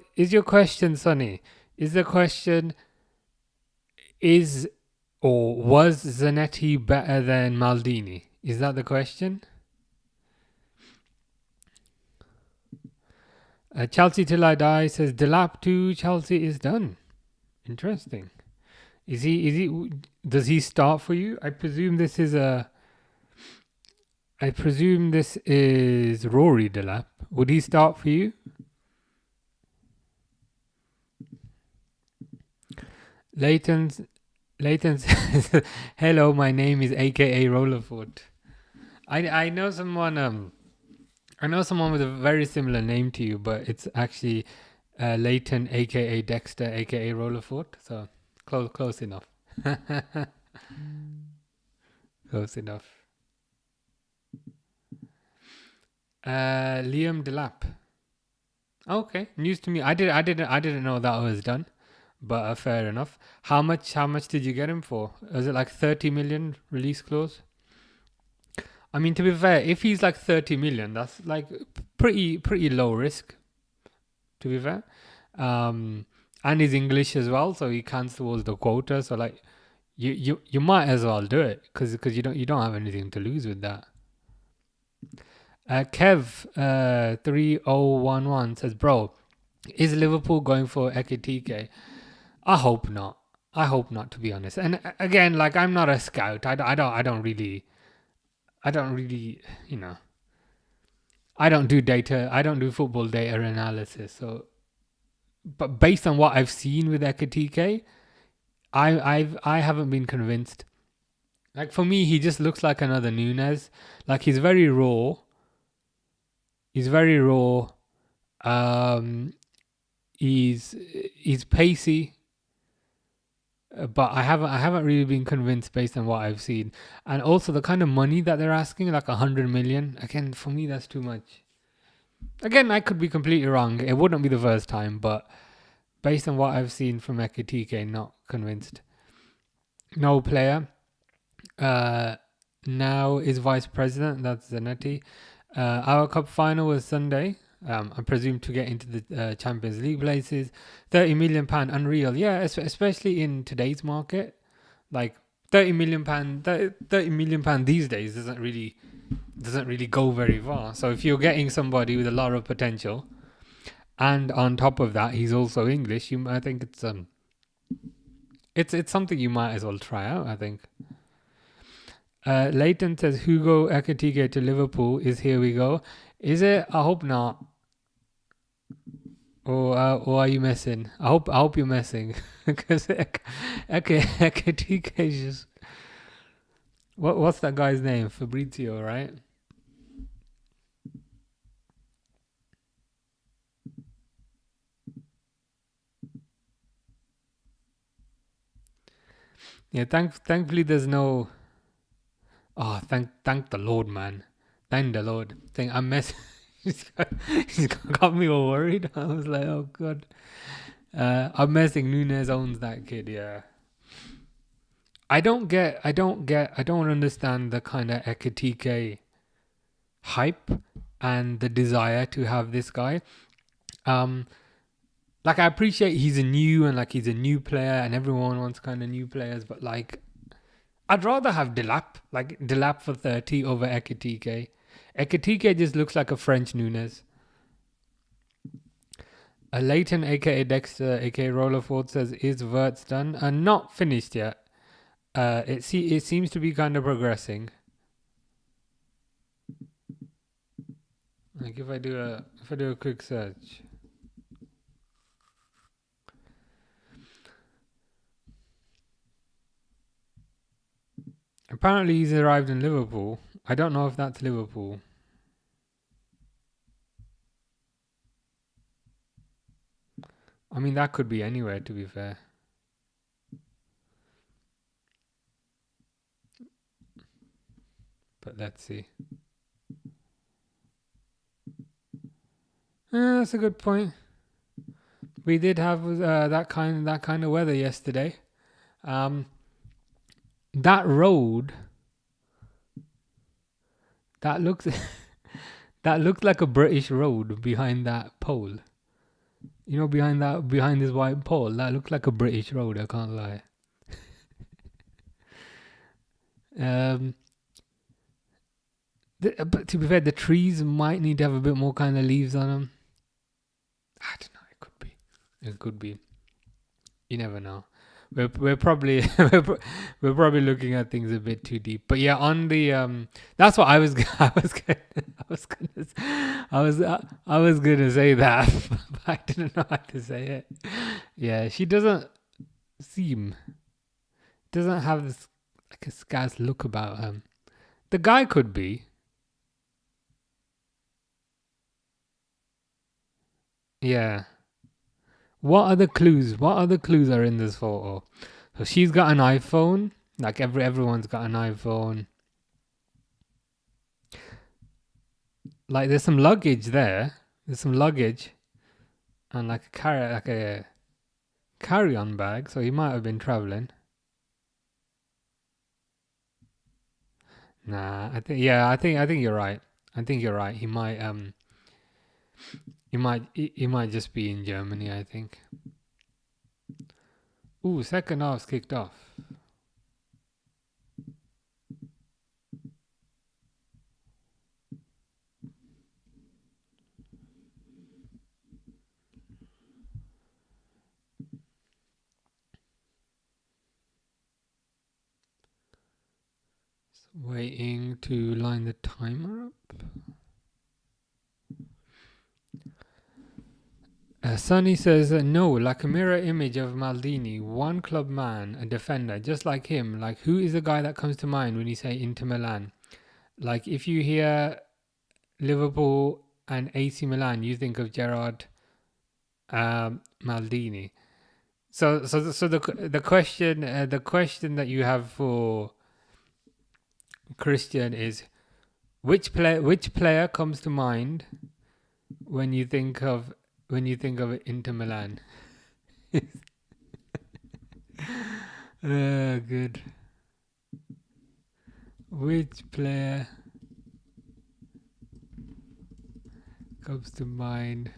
question, Sonny, is the question, was Zanetti better than Maldini? Is that the question? Chelsea Till I Die says, Delap to Chelsea is done. Interesting. Does he start for you? I presume this is Rory Delap. Would he start for you? Leighton says, hello, my name is AKA Rollerfoot. I know someone I know someone with a very similar name to you, but it's actually Leighton, aka Dexter, aka Rollerfoot. So close enough. Close enough. Liam Delap. Okay, news to me. I didn't know that was done, but fair enough. How much did you get him for? Was it like 30 million release clause? I mean, to be fair, if he's like 30 million, that's like pretty low risk. To be fair, and he's English as well, so he counts towards the quota. So like, you might as well do it because you don't have anything to lose with that. Kev 3011 says, bro, is Liverpool going for Ekitike? I hope not. I hope not, to be honest. And again, like, I'm not a scout. I don't really, you know, I don't do data. I don't do football data analysis. So, but based on what I've seen with Ekitike, I haven't been convinced. Like, for me, he just looks like another Nunes. Like, he's very raw. He's very raw. He's pacey, but I haven't really been convinced based on what I've seen. And also the kind of money that they're asking, like 100 million. Again, for me, that's too much. Again, I could be completely wrong. It wouldn't be the first time, but based on what I've seen from Ekitike, not convinced. No player. Now is vice president. That's Zanetti. Our cup final was Sunday. I presume to get into the Champions League places. £30 million, unreal. Yeah, especially in today's market. Like £30 million these days doesn't really go very far. So if you're getting somebody with a lot of potential, and on top of that he's also English, I think it's something you might as well try out, I think. Leighton says Hugo Ekitike to Liverpool is here we go. Is it? I hope not. Or are you messing? I hope you're messing because Ekitike is just what's that guy's name? Fabrizio, right? Yeah. Thankfully, there's no. Oh, thank the Lord, man. Thank the Lord. I'm messing. He's got me all worried. I was like, oh god. I'm messing. Nunes owns that kid. Yeah. I don't understand the kind of Ekitike hype and the desire to have this guy. Like, I appreciate he's a new player and everyone wants kind of new players, but like, I'd rather have Delap for 30 over Ekitike. Ekitike just looks like a French Nunes. Leighton, aka Dexter, aka Rollerford says, is WIRTZ done? Not finished yet. It seems to be kind of progressing. Like, if I do a quick search. Apparently he's arrived in Liverpool. I don't know if that's Liverpool. I mean, that could be anywhere, to be fair. But let's see. That's a good point. We did have that kind of weather yesterday. That road, that looks like a British road behind that pole. You know, behind this white pole, that looks like a British road. I can't lie. But to be fair, the trees might need to have a bit more kind of leaves on them. I don't know. It could be. You never know. We're probably we're probably looking at things a bit too deep. But yeah, on the that's what I was gonna say that, but I didn't know how to say it. Yeah, she doesn't have this like a scarce look about him. The guy could be. Yeah. What other clues? What other clues are in this photo? So she's got an iPhone. Like everyone's got an iPhone. Like there's some luggage there. There's some luggage and like a carry-on bag. So he might have been traveling. Nah, I think you're right. I think you're right. He might just be in Germany, I think. Ooh, second half's kicked off. Waiting to line the timer up. Sonny says, no, like a mirror image of Maldini, one club man, a defender, just like him. Like, who is the guy that comes to mind when you say Inter Milan? Like, if you hear Liverpool and AC Milan, you think of Gerard Maldini. So the question that you have for Christian is, which player comes to mind when you think of Inter Milan? Good. Which player comes to mind?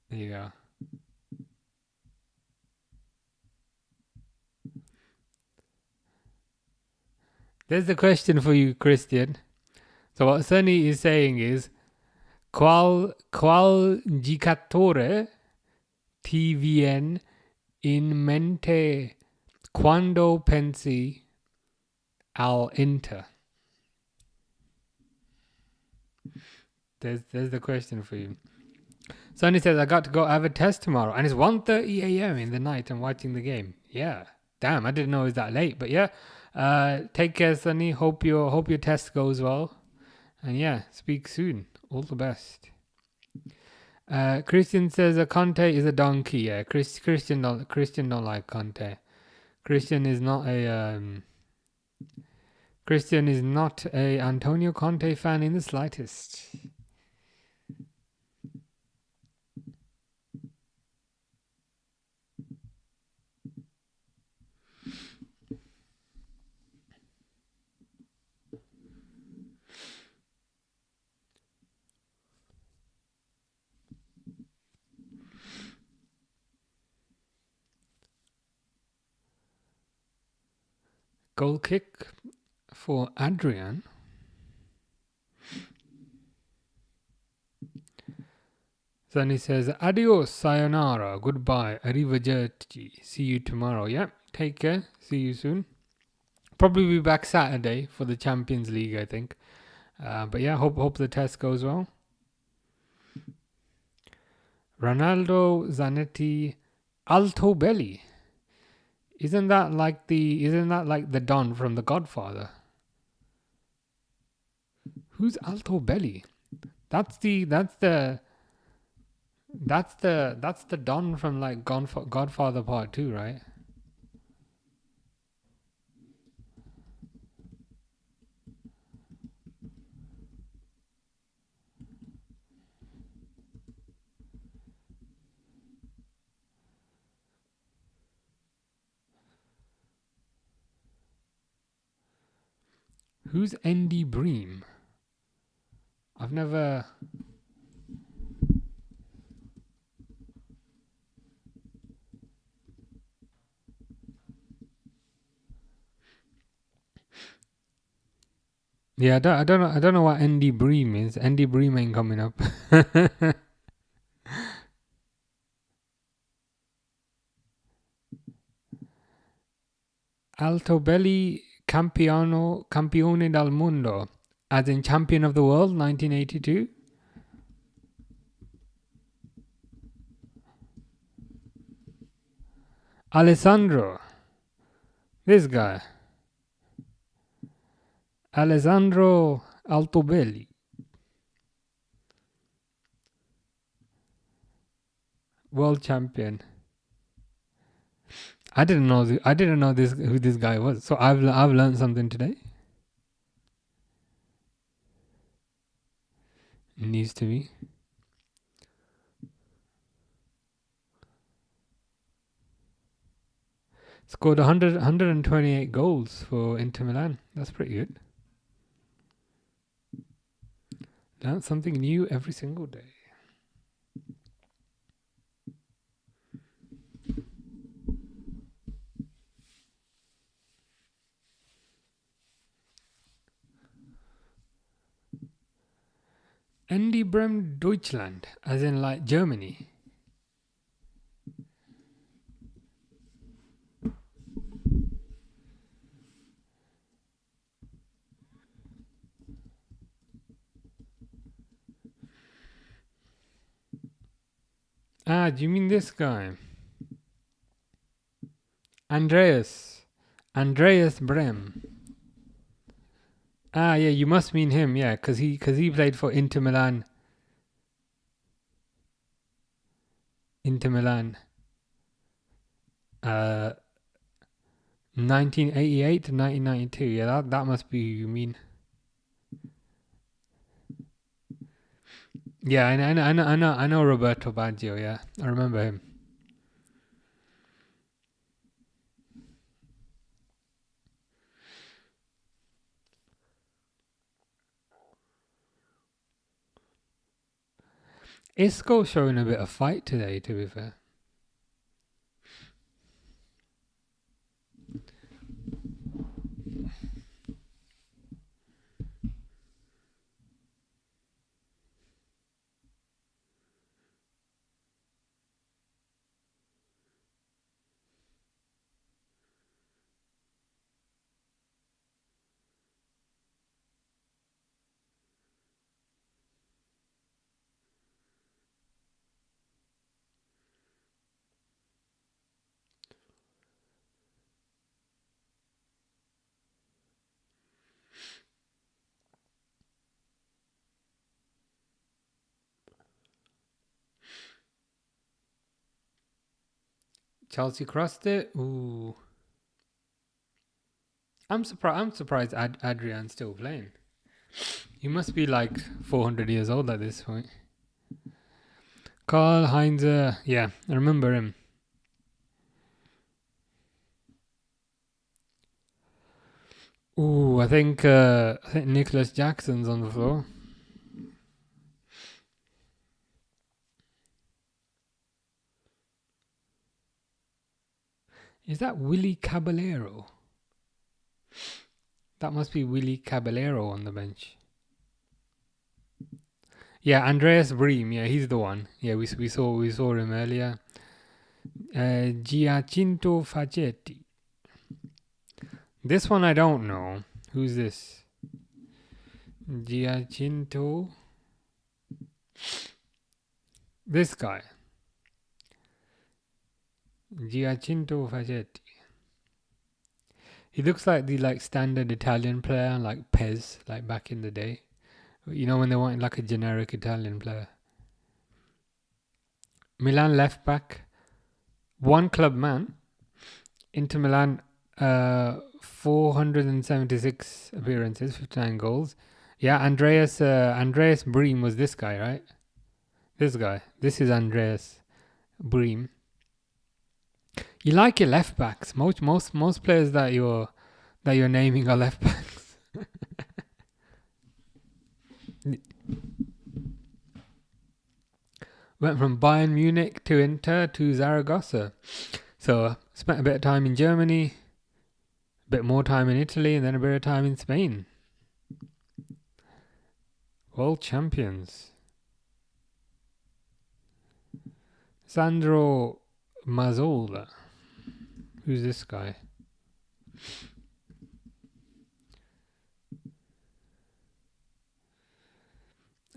There you go. There's the question for you, Christian. So what Sunny is saying is, qual giocatore ti viene in mente quando pensi al Inter? There's the question for you. Sonny says, I got to go have a test tomorrow. And it's 1:30 a.m. in the night. I'm watching the game. Yeah. Damn, I didn't know it was that late. But yeah, take care, Sonny. Hope your test goes well. And yeah, speak soon. All the best. Christian says, Conte is a donkey. Yeah, Christian don't like Conte. Christian is not a Antonio Conte fan in the slightest. Goal kick for Adrian. Then he says, adios, sayonara, goodbye, arrivederci. See you tomorrow. Yeah, take care. See you soon. Probably be back Saturday for the Champions League, I think. But yeah, hope the test goes well. Ronaldo Zanetti Alto Belli. Isn't that like the Don from The Godfather? Who's Alto Belli? That's the Don from like Godfather Part 2, right? Who's Andy Bream? I've never... Yeah, I don't know what Andy Bream is. Andy Bream ain't coming up. Alto Belli Campione del Mundo, as in Champion of the World, 1982. Alessandro. This guy. Alessandro Altobelli. World champion. I didn't know this who this guy was. So I've learned something today. News to me. Scored 128 goals for Inter Milan. That's pretty good. Learn something new every single day. ND Brem Deutschland, as in like Germany. Ah, do you mean this guy? Andreas Brem. Ah, yeah, you must mean him, yeah, because he played for Inter Milan. 1988 to 1992. Yeah, that must be who you mean. Yeah, I know Roberto Baggio. Yeah, I remember him. Isco showing a bit of fight today, to be fair. Chelsea crossed it. Ooh. I'm surprised Adrian's still playing. He must be like 400 years old at this point. Karl Heinz, yeah, I remember him. Ooh, I think Nicholas Jackson's on the floor. Is that Willy Caballero? That must be Willy Caballero on the bench. Yeah, Andreas Briem. Yeah, he's the one. Yeah, we saw him earlier. Giacinto Facetti. This one I don't know. Who's this? Giacinto. This guy. Giacinto Facetti. He looks like the standard Italian player, like Pez, like back in the day. You know when they wanted like a generic Italian player. Milan left back. One club man. Inter Milan 476 appearances, 59 goals. Yeah, Andreas Briem was this guy, right? This guy. This is Andreas Briem. You like your left backs. Most players that you're naming are left backs. Went from Bayern Munich to Inter to Zaragoza. So spent a bit of time in Germany, a bit more time in Italy, and then a bit of time in Spain. World champions. Sandro Mazzola. Who's this guy?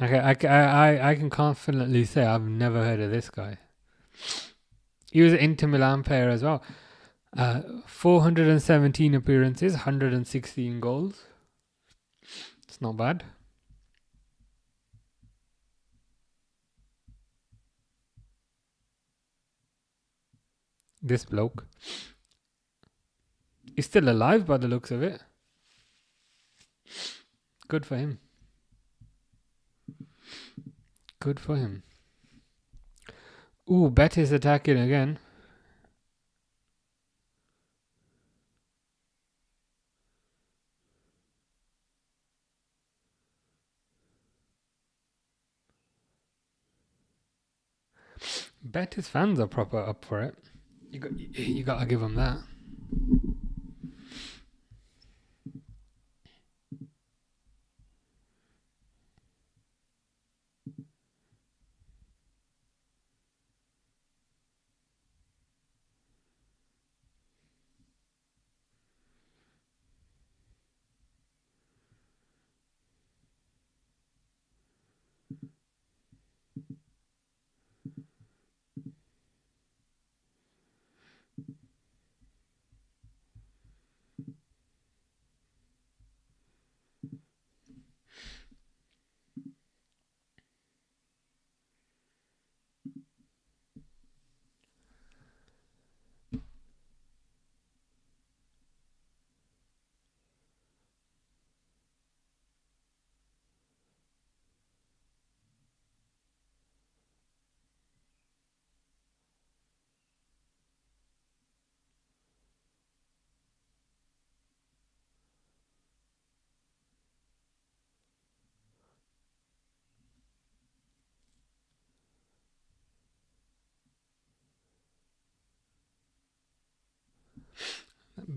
Okay, I can confidently say I've never heard of this guy. He was an Inter Milan player as well. 417 appearances, 116 goals. It's not bad. This bloke. He's still alive by the looks of it. Good for him. Good for him. Ooh, Betis attacking again. Betis fans are proper up for it. You gotta give them that.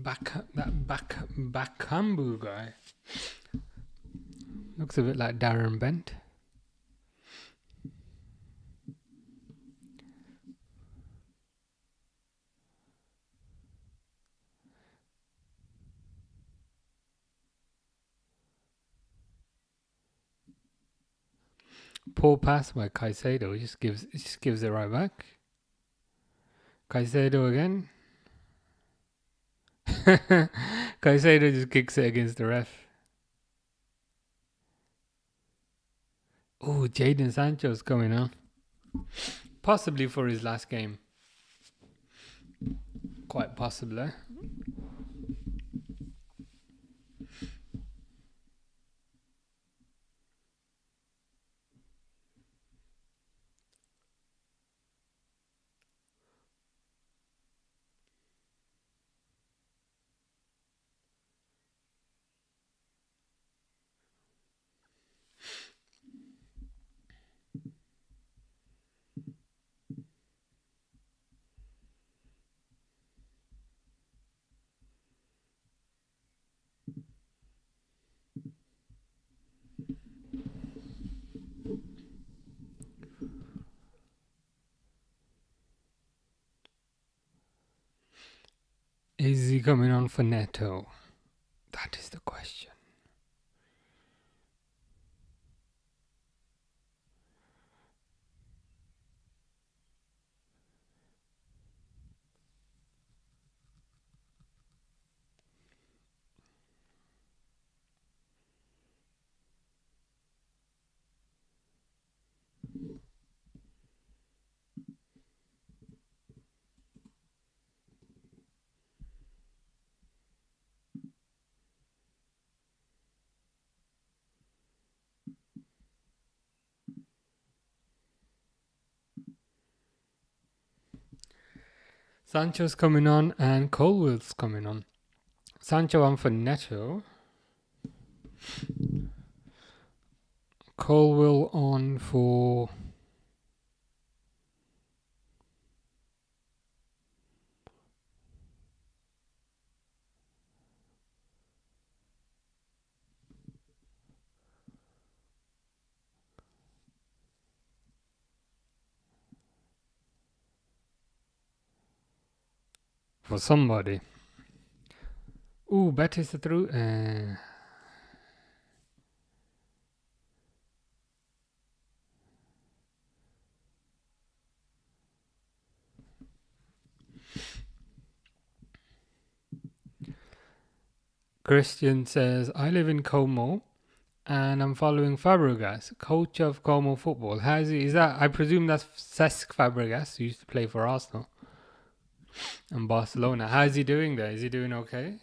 Bakambu guy looks a bit like Darren Bent. Poor pass by Caicedo. Just gives it right back. Caicedo again. Caicedo just kicks it against the ref. Oh, Jadon Sancho's coming on. Possibly for his last game. Quite possibly. Is he coming on for Neto? That is the question. Sancho's coming on and Colwell's coming on. Sancho on for Neto. Colwell on for... for somebody. Ooh, Betis are through. Christian says, I live in Como and I'm following Fabregas, coach of Como football. How's he? Is that? I presume that's Cesc Fabregas, who used to play for Arsenal and Barcelona. How's he doing there? Is he doing okay?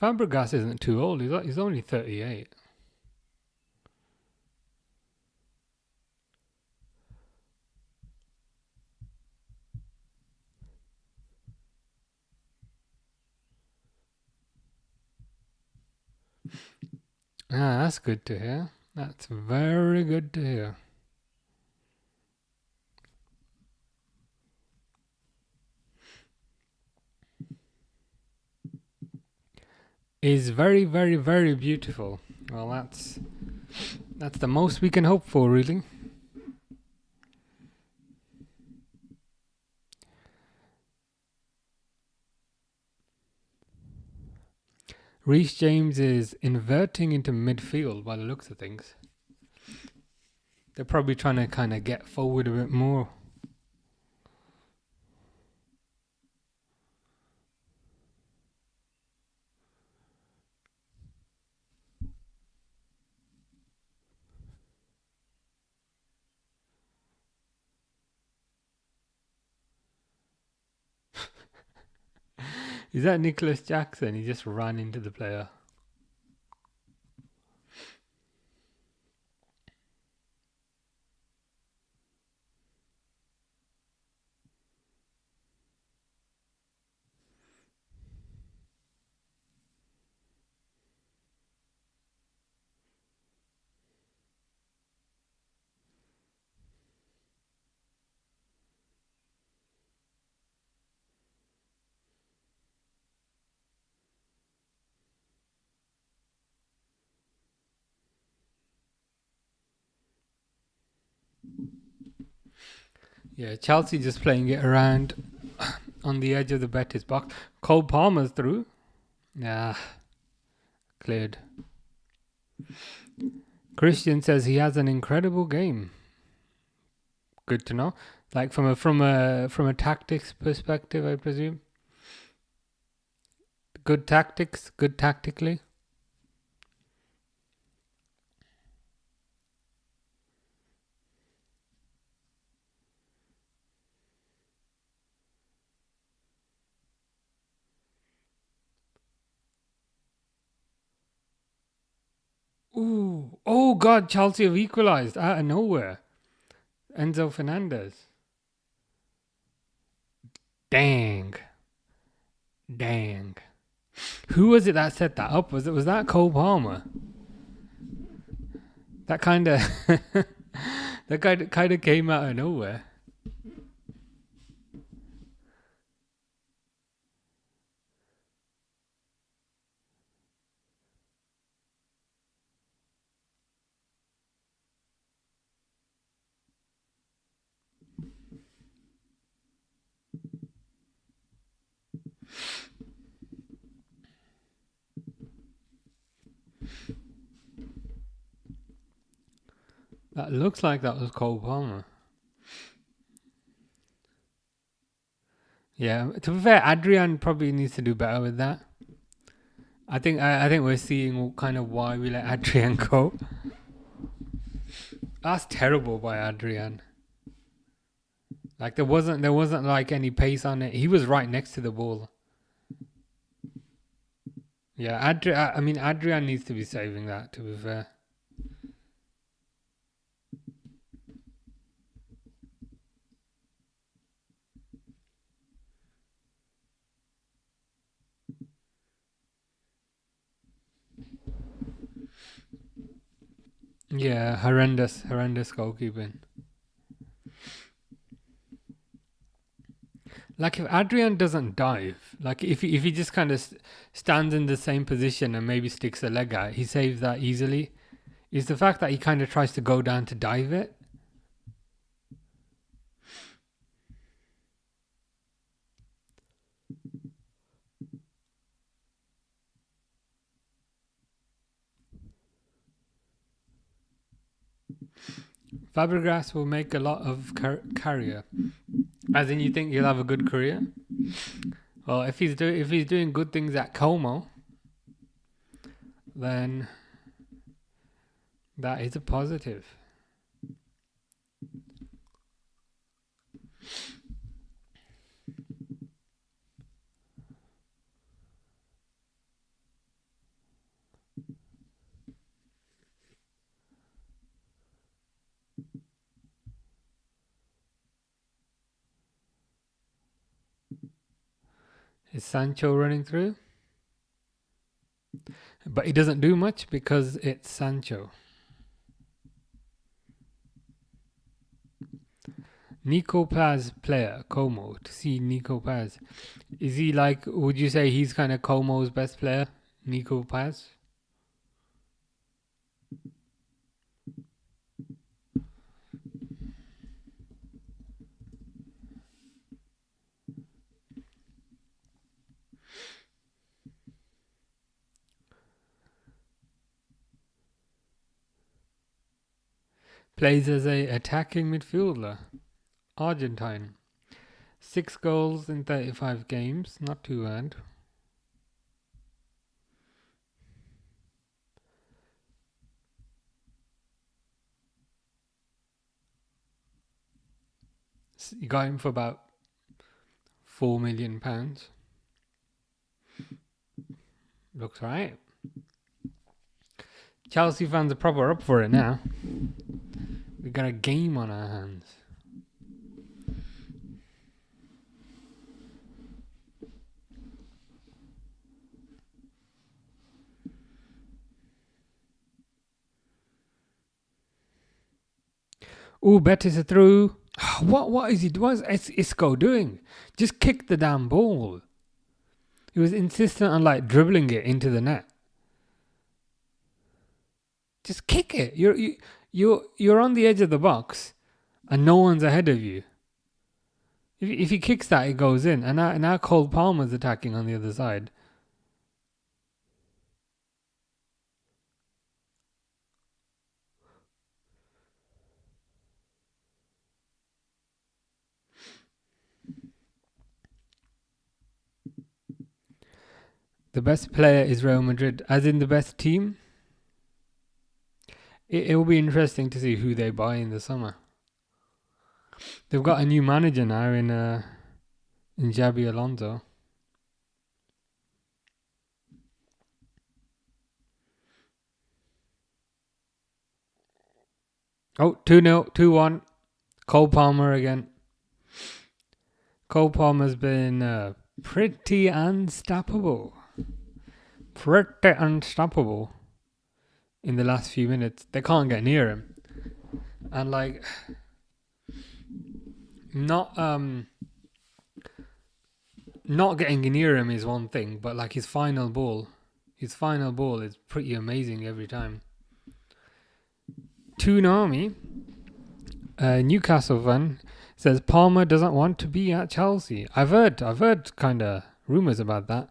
Fabregas isn't too old. He's only 38. Ah, that's good to hear. That's very good to hear. Is very, very, very beautiful. Well, that's the most we can hope for, really. Reece James is inverting into midfield by the looks of things. They're probably trying to kind of get forward a bit more. Is that Nicholas Jackson? He just ran into the player. Yeah, Chelsea just playing it around on the edge of the Betis box. Cole Palmer's through. Yeah, cleared. Christian says he has an incredible game. Good to know. Like from a tactics perspective, I presume. Good tactics, good tactically. Ooh, oh God! Chelsea have equalised out of nowhere. Enzo Fernandez. Dang. Who was it that set that up? Was that Cole Palmer? That kind of that kind of came out of nowhere. That looks like that was Cole Palmer. Yeah, to be fair, Adrian probably needs to do better with that. I think we're seeing kind of why we let Adrian go. That's terrible by Adrian. Like there wasn't like any pace on it. He was right next to the ball. Yeah, Adrian needs to be saving that, to be fair. Yeah, horrendous goalkeeping. Like if Adrian doesn't dive, like if he just kind of stands in the same position and maybe sticks a leg out, he saves that easily. It's the fact that he kind of tries to go down to dive it. Fabregas will make a lot of career. As in, you think he'll have a good career? Well, if he's doing good things at Como, then that is a positive. Is Sancho running through? But he doesn't do much because it's Sancho. Nico Paz player, Como, to see Nico Paz. Is he like, would you say he's kind of Como's best player, Nico Paz? Plays as a attacking midfielder. Argentine. 6 goals in 35 games. Not too bad. You got him for about £4 million. Looks right. Chelsea fans are proper up for it now. We've got a game on our hands. Ooh, Betis are through. What is Isco doing? Just kick the damn ball. He was insistent on like dribbling it into the net. Just kick it. You're on the edge of the box, and no one's ahead of you. If he kicks that, it goes in. And now Cole Palmer's attacking on the other side. The best player is Real Madrid, as in the best team. It will be interesting to see who they buy in the summer. They've got a new manager now in Xabi Alonso. Oh, 2-0, 2-1. Cole Palmer again. Cole Palmer's been pretty unstoppable. In the last few minutes. They can't get near him. And like, not getting near him is one thing, but like his final ball is pretty amazing every time. Toonami, Newcastle fan, says Palmer doesn't want to be at Chelsea. I've heard kind of rumours about that.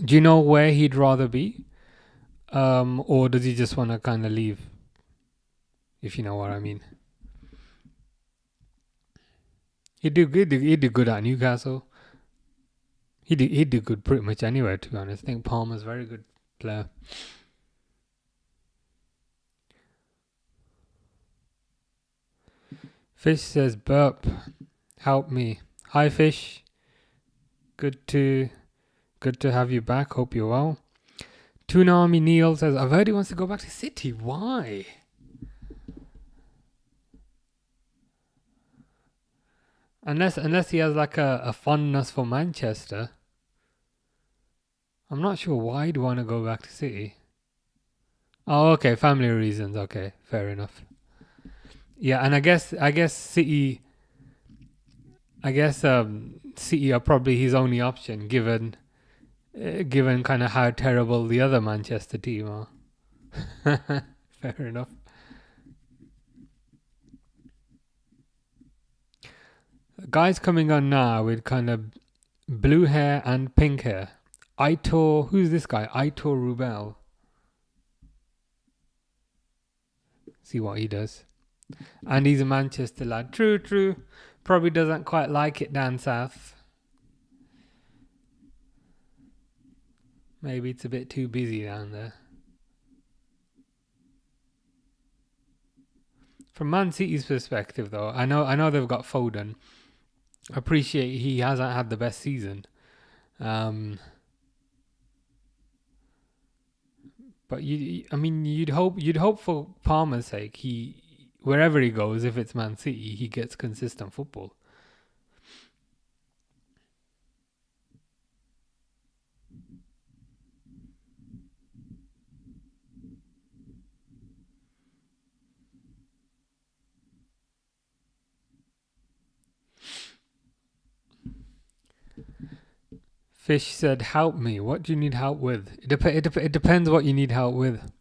Do you know where he'd rather be? Or does he just want to kind of leave? If you know what I mean. He'd do good at Newcastle. He'd do good pretty much anywhere, to be honest. I think Palmer's a very good player. Fish says, burp, help me. Hi, Fish. Good to have you back. Hope you're well. Toonami Neil says, I've heard he wants to go back to City. Why? Unless he has like a fondness for Manchester. I'm not sure why he'd want to go back to City. Oh, okay, family reasons. Okay, fair enough. Yeah, and I guess City I guess City are probably his only option, given kind of how terrible the other Manchester team are. Fair enough. Guys coming on now with kind of blue hair and pink hair. Aitor, who's this guy? Aitor Rubel. See what he does. And he's a Manchester lad. True. Probably doesn't quite like it down south. Maybe it's a bit too busy down there. From Man City's perspective, though, I know they've got Foden. I appreciate he hasn't had the best season. But you'd hope for Palmer's sake, wherever he goes, if it's Man City, he gets consistent football. Fish said, "Help me. What do you need help with?" It depends what you need help with.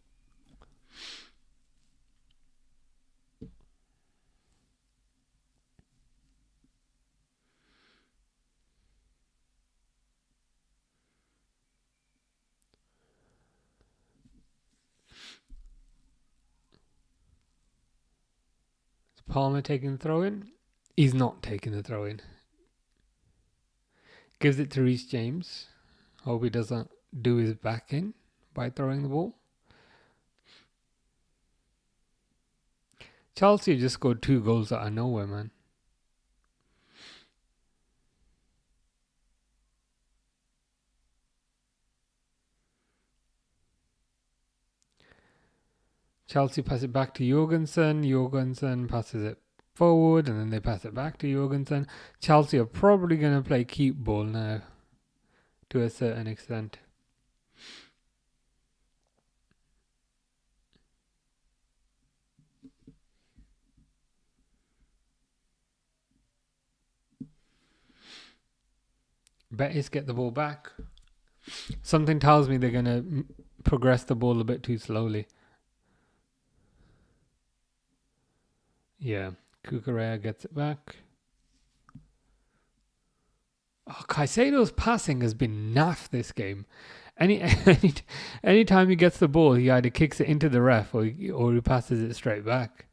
Is Palmer taking the throw in? He's not taking the throw in. Gives it to Reece James. Hope he doesn't do his back in by throwing the ball. Chelsea just scored 2 goals out of nowhere, man. Chelsea pass it back to Jorgensen. Jorgensen passes it forward, and then they pass it back to Jorgensen. Chelsea are probably going to play keep ball now, to a certain extent. Betis get the ball back. Something tells me they're going to progress the ball a bit too slowly. Yeah, Cucurella gets it back. Oh, Caicedo's passing has been naff this game. Anytime he gets the ball, he either kicks it into the ref or he passes it straight back.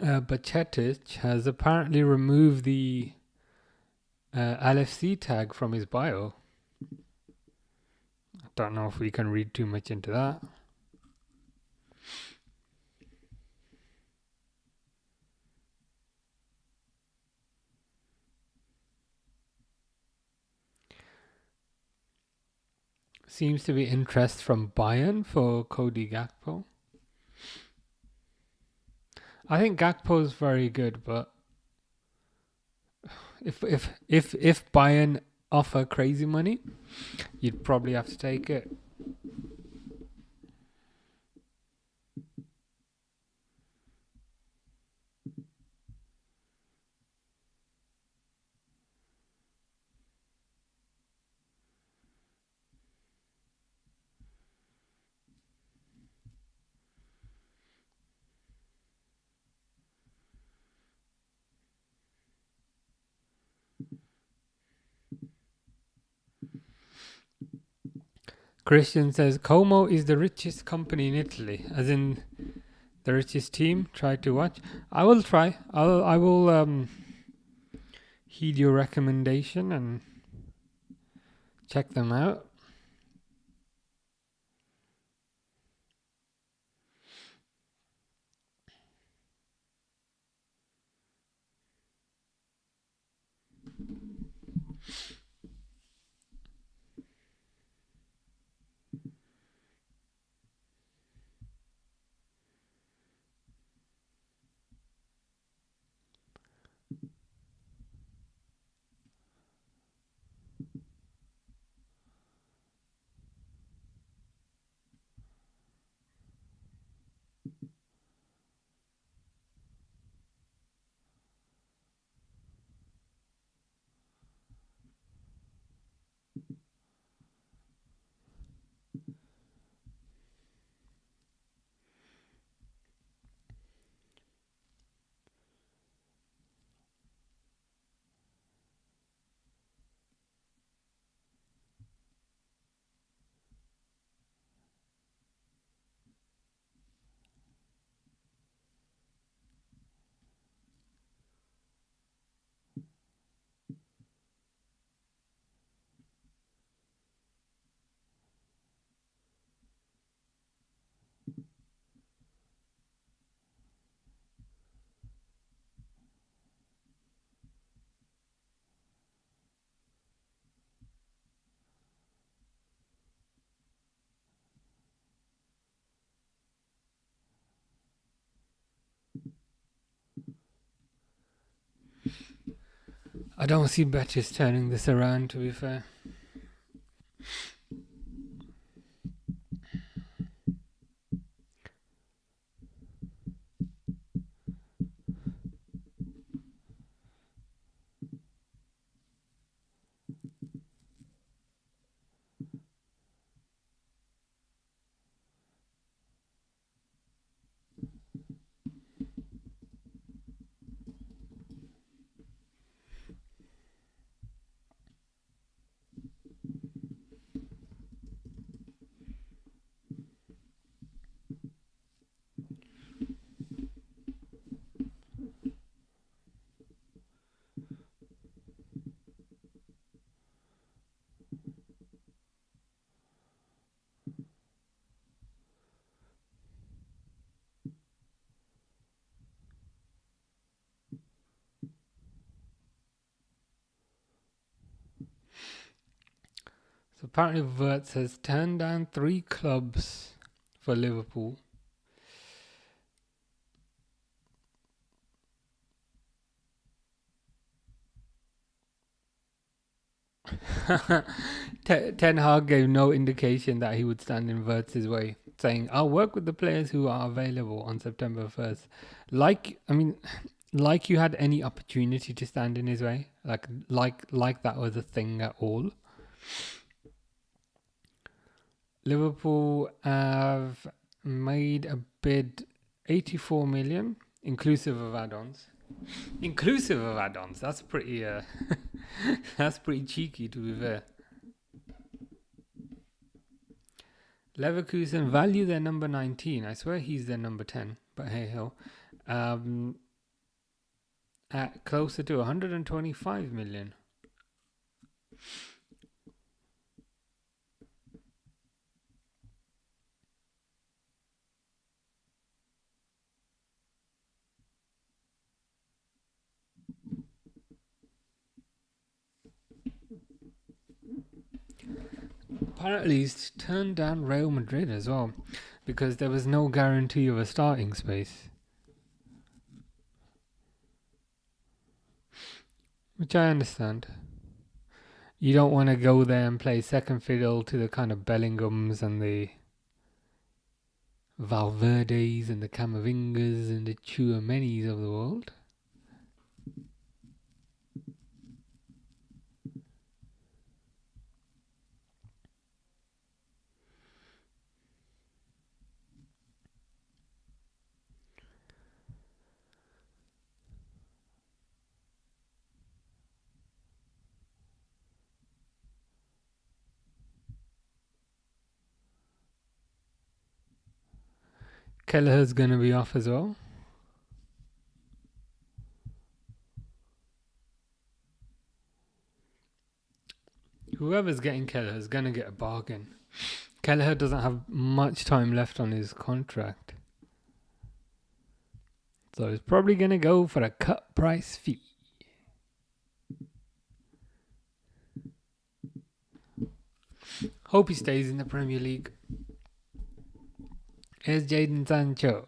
But Chetic has apparently removed the LFC tag from his bio. I don't know if we can read too much into that. Seems to be interest from Bayern for Cody Gakpo. I think Gakpo's very good, but if Bayern offer crazy money, you'd probably have to take it. Christian says Como is the richest company in Italy, as in the richest team. Try to watch. I will try. I will heed your recommendation and Check them out. I don't see Betis turning this around, to be fair. So apparently WIRTZ has turned down 3 clubs for Liverpool. Ten Hag gave no indication that he would stand in WIRTZ's way, saying, "I'll work with the players who are available on September 1st." Like you had any opportunity to stand in his way, like that was a thing at all. Liverpool have made a bid 84 million, inclusive of add-ons. Inclusive of add-ons, that's pretty that's pretty cheeky, to be fair. Leverkusen value their number 19. I swear he's their number 10, but hey ho. At closer to 125 million. Apparently he's turned down Real Madrid as well, because there was no guarantee of a starting space. Which I understand. You don't want to go there and play second fiddle to the kind of Bellinghams and the Valverdes and the Camavingas and the Chouamenis of the world. Kelleher's going to be off as well. Whoever's getting Kelleher is going to get a bargain. Kelleher doesn't have much time left on his contract. So he's probably going to go for a cut price fee. Hope he stays in the Premier League. Here's Jadon Sancho.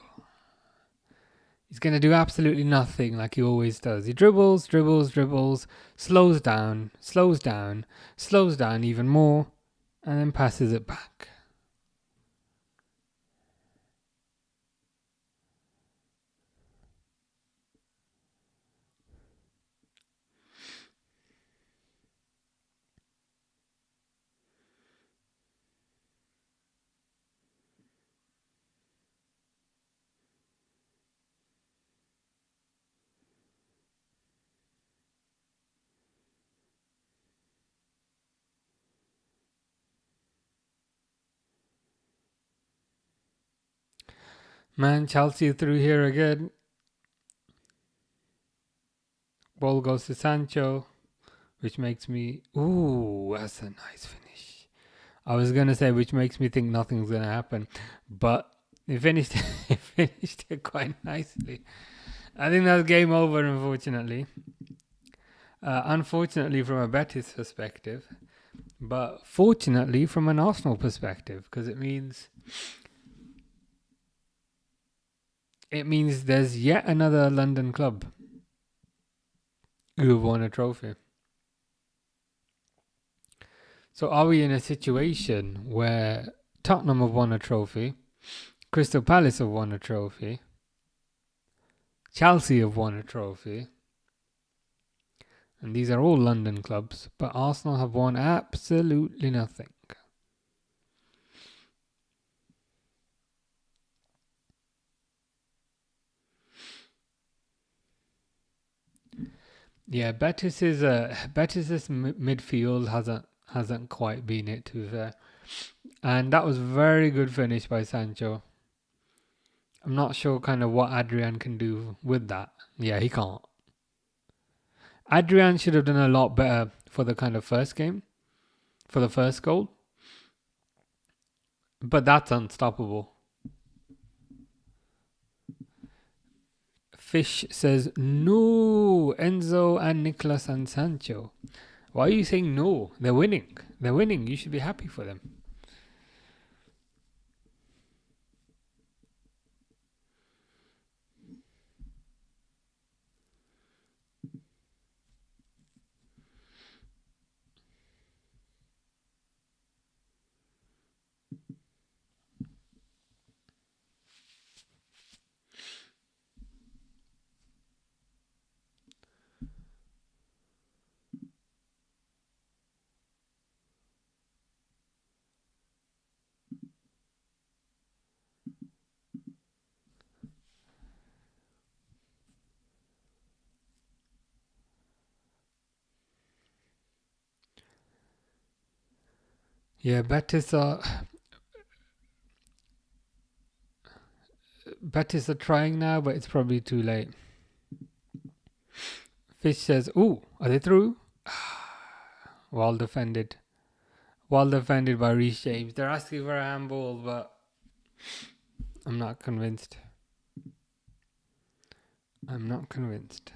He's going to do absolutely nothing like he always does. He dribbles, slows down even more, and then passes it back. Man, Chelsea through here again. Ball goes to Sancho, which makes me... Ooh, that's a nice finish. I was going to say, which makes me think nothing's going to happen. But he finished, he finished it quite nicely. I think that's game over, unfortunately. Unfortunately from a Betis perspective. But fortunately from an Arsenal perspective. Because it means there's yet another London club who have won a trophy. So are we in a situation where Tottenham have won a trophy, Crystal Palace have won a trophy, Chelsea have won a trophy, and these are all London clubs, but Arsenal have won absolutely nothing? Yeah, Betis's midfield hasn't quite been it, to be fair. And that was very good finish by Sancho. I'm not sure kind of what Adrian can do with that. Yeah, he can't. Adrian should have done a lot better for the kind of first game, for the first goal. But that's unstoppable. Fish says, no, Enzo and Nicolas and Sancho. Why are you saying no? They're winning. They're winning. You should be happy for them. Yeah, Betis are trying now, but it's probably too late. Fish says, ooh, are they through? Well defended. Well defended by Reece James. They're asking for a handball, but I'm not convinced. I'm not convinced.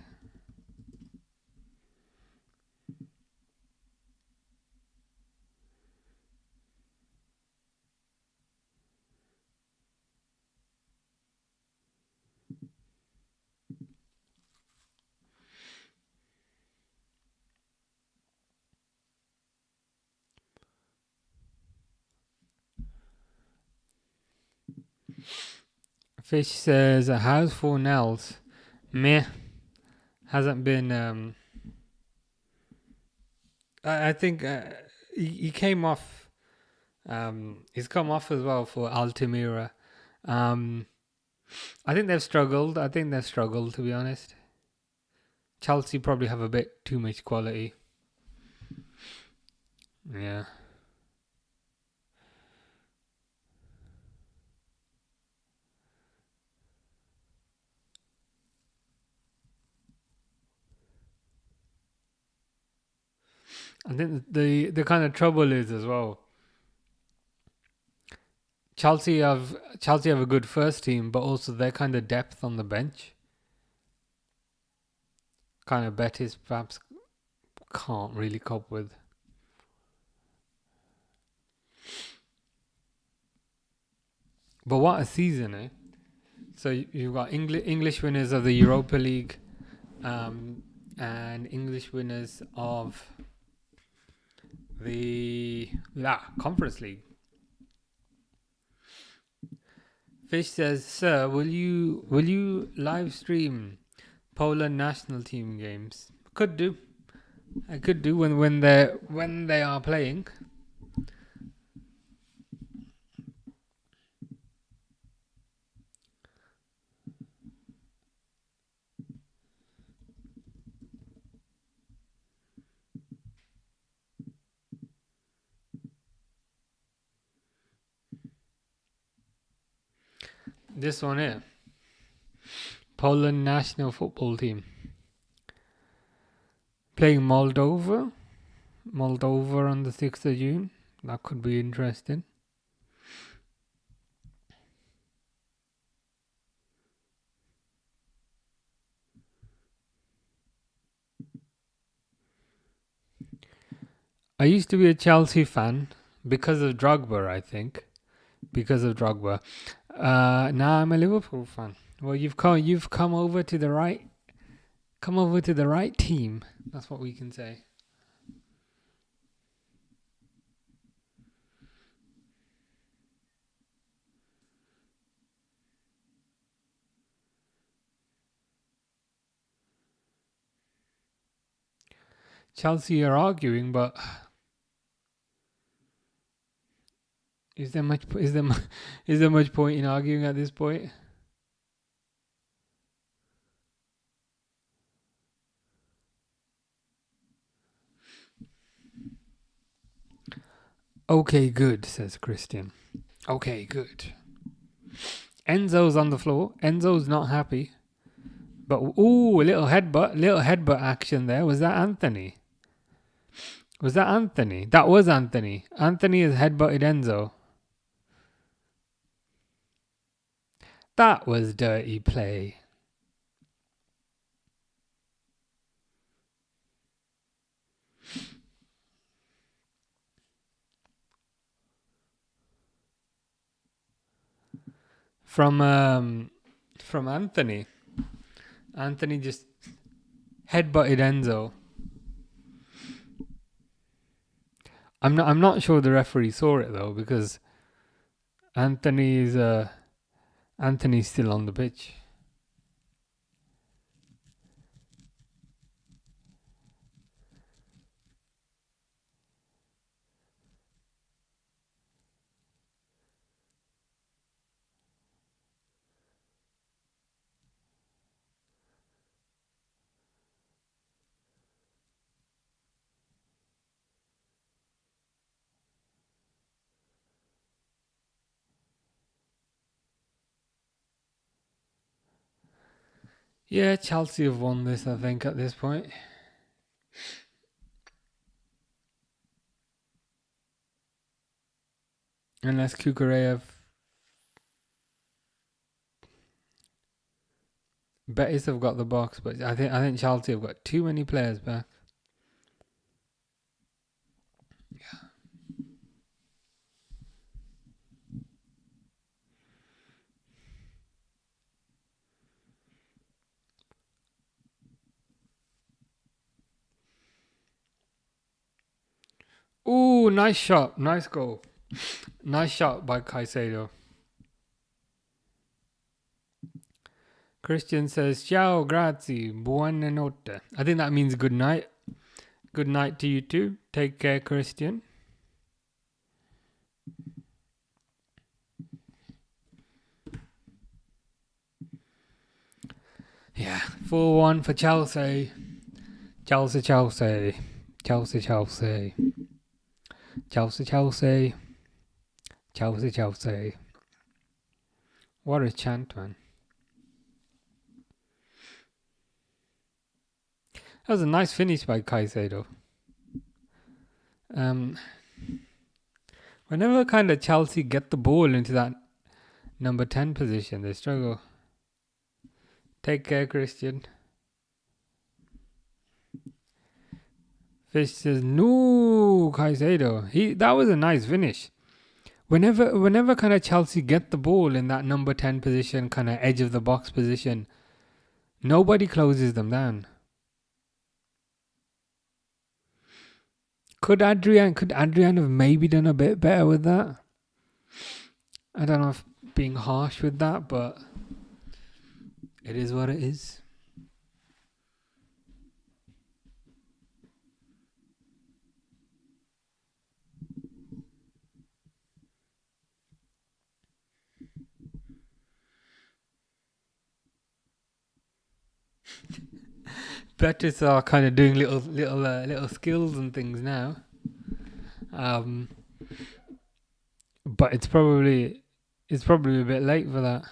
Fish says, how's Fornells? Meh. Hasn't been... I think he came off. He's come off as well for Altamira. I think they've struggled. To be honest. Chelsea probably have a bit too much quality. Yeah. I think the kind of trouble is as well. Chelsea have a good first team, but also their kind of depth on the bench, kind of Betis perhaps can't really cope with. But what a season, eh? So you've got English winners of the Europa League, and English winners of the Conference League. Fish says, "Sir, will you live stream Poland national team games?" Could do. I could do when they are playing. This one here, Poland national football team playing Moldova on the 6th of June. That could be interesting. I used to be a Chelsea fan because of Drogba, I think. Because of Drogba. Now I'm a Liverpool fan. Well, you've come over to the right. Come over to the right team. That's what we can say. Chelsea are arguing, but is there much point in arguing at this point? Okay, good, says Christian. Okay, good. Enzo's on the floor. Enzo's not happy. But ooh, a little headbutt action there. Was that Anthony? That was Anthony. Anthony has headbutted Enzo. That was dirty play. From Anthony. Anthony just headbutted Enzo. I'm not sure the referee saw it though, because Anthony's still on the pitch. Yeah, Chelsea have won this, I think, at this point. Unless Kukureyev... Betis have got the box, but I think Chelsea have got too many players back. Yeah. Ooh, nice shot. Nice goal. Nice shot by Caicedo. Christian says, ciao, grazie, buonanotte. I think that means good night. Good night to you too. Take care, Christian. Yeah, 4-1 for Chelsea. Chelsea. Chelsea. Chelsea. Chelsea. Chelsea. Chelsea. Chelsea. Chelsea. What a chant, man. That was a nice finish by Caicedo. Um, whenever kind of Chelsea get the ball into that number 10 position, they struggle. Take care, Christian. Fish says, no, Caicedo. That was a nice finish. Whenever kind of Chelsea get the ball in that number 10 position, kind of edge of the box position, nobody closes them down. Could Adrian have maybe done a bit better with that? I don't know if being harsh with that, but it is what it is. Betis are kind of doing little skills and things now. But it's probably a bit late for that.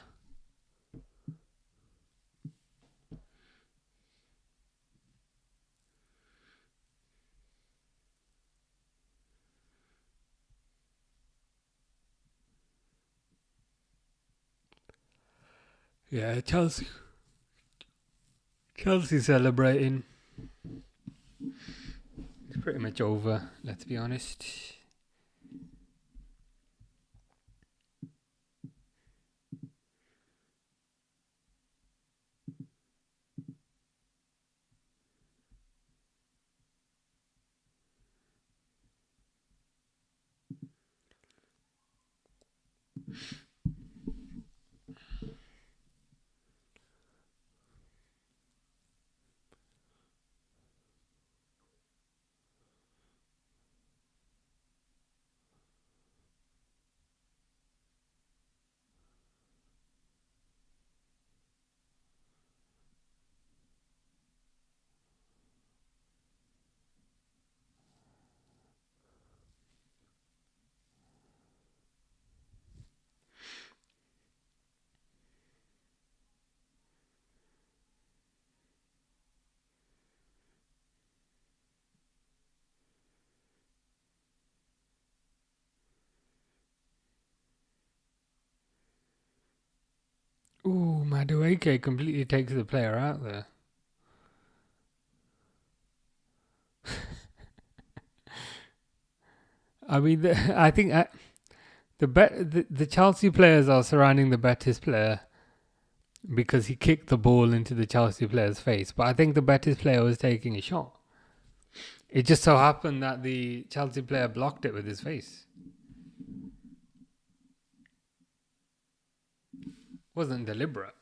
Yeah, Chelsea celebrating. It's pretty much over, let's be honest. Ooh, Madueke completely takes the player out there. I mean, I think the Chelsea players are surrounding the Betis player because he kicked the ball into the Chelsea player's face. But I think the Betis player was taking a shot. It just so happened that the Chelsea player blocked it with his face. Wasn't deliberate.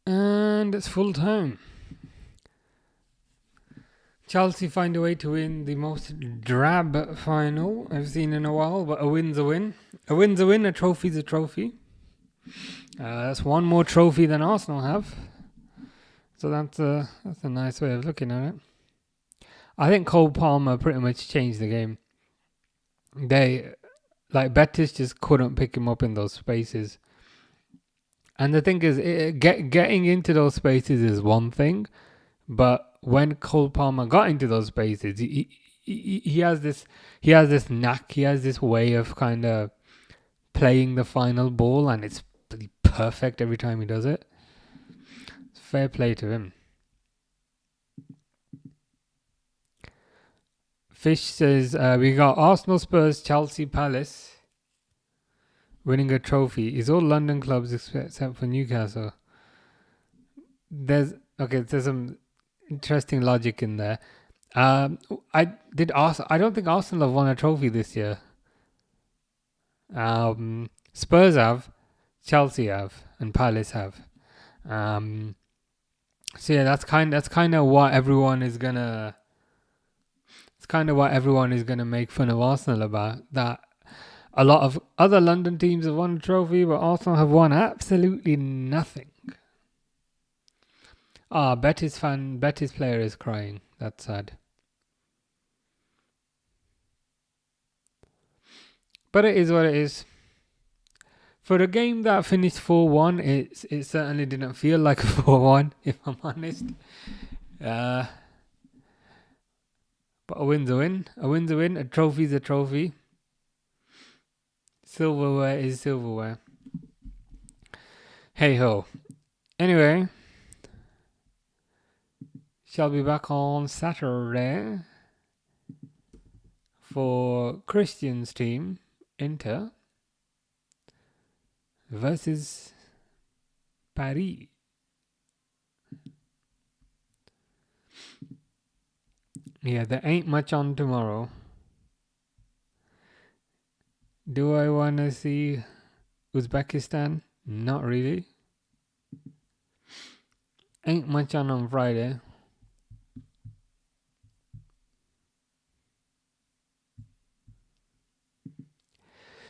And it's full time. Chelsea find a way to win the most drab final I've seen in a while, but a win's a win. A win's a win, a trophy's a trophy. That's one more trophy than Arsenal have. So that's a nice way of looking at it. I think Cole Palmer pretty much changed the game. Betis just couldn't pick him up in those spaces. And the thing is, getting into those spaces is one thing, but when Cole Palmer got into those spaces, he has this knack, he has this way of kind of playing the final ball, and it's perfect every time he does it. Fair play to him. Fish says we got Arsenal, Spurs, Chelsea, Palace winning a trophy. Is all London clubs except for Newcastle. There's some interesting logic in there. I don't think Arsenal have won a trophy this year. Spurs have, Chelsea have, and Palace have. So yeah, that's kind of what everyone is gonna. It's kind of what everyone is gonna make fun of Arsenal about. That a lot of other London teams have won a trophy, but Arsenal have won absolutely nothing. Betis player is crying. That's sad. But it is what it is. For a game that finished 4-1, it certainly didn't feel like a 4-1, if I'm honest. But a win's a win. A win's a win. A trophy's a trophy. Silverware is silverware. Hey ho. Anyway, shall be back on Saturday for Christian's team, Inter, versus Paris. Yeah, there ain't much on tomorrow. Do I want to see Uzbekistan? Not really. Ain't much on Friday.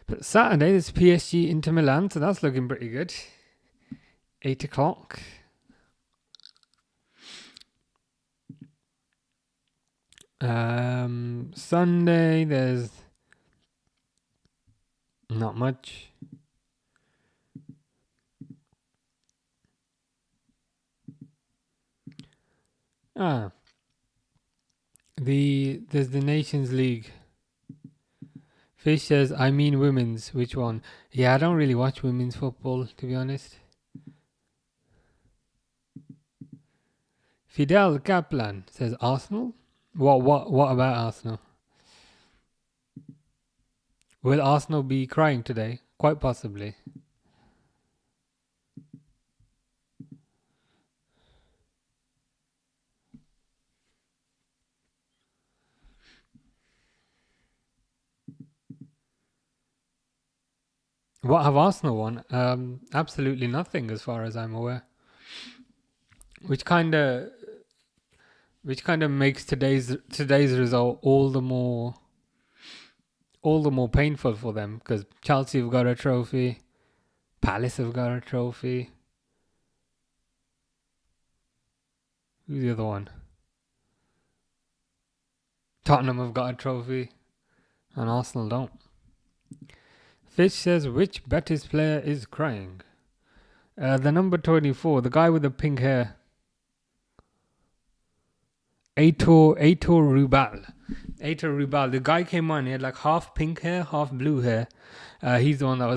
But Saturday is PSG Inter Milan, so that's looking pretty good. 8 o'clock. Sunday, there's not much. There's the Nations League. Fish says, I mean women's. Which one? Yeah, I don't really watch women's football, to be honest. Fidel Kaplan says Arsenal. What about Arsenal? Will Arsenal be crying today? Quite possibly. What have Arsenal won? Absolutely nothing, as far as I'm aware. Which kind of makes today's result all the more painful for them, because Chelsea have got a trophy, Palace have got a trophy. Who's the other one? Tottenham have got a trophy, and Arsenal don't. Fish says, which Betis player is crying? The number 24, the guy with the pink hair. Aitor Rubal. The guy came on, he had like half pink hair, half blue hair. He's the one that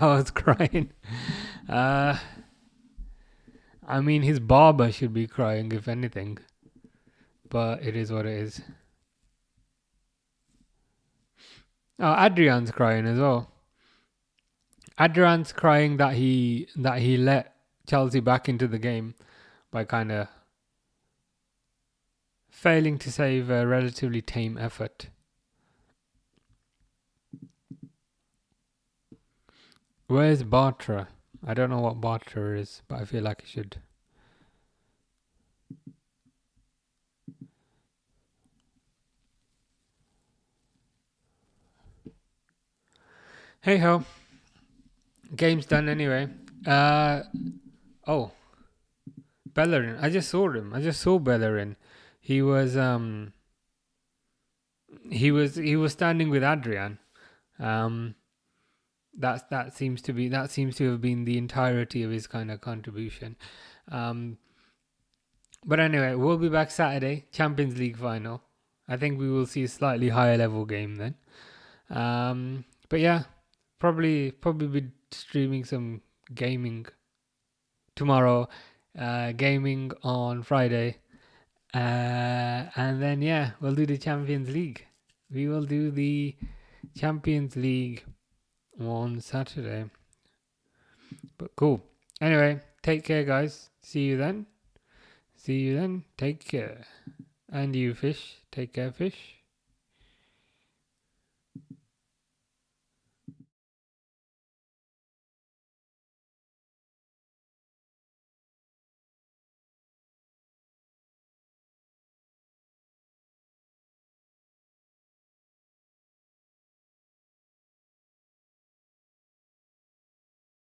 was crying. I mean, his barber should be crying, if anything. But it is what it is. Oh, Adrian's crying as well. Adrian's crying that he let Chelsea back into the game by kind of failing to save a relatively tame effort. Where's Bartra? I don't know what Bartra is, but I feel like I should. Hey ho. Game's done anyway. Bellerin. I just saw him. I just saw Bellerin. He was standing with Adrian. That seems to have been the entirety of his kind of contribution. But anyway, we'll be back Saturday, Champions League final. I think we will see a slightly higher level game then. But yeah, probably be streaming some gaming tomorrow, gaming on Friday, and then yeah, we'll do the Champions League. We will do the Champions League on Saturday. But cool. Anyway, take care, guys. See you then. Take care. And you, Fish. Take care, Fish.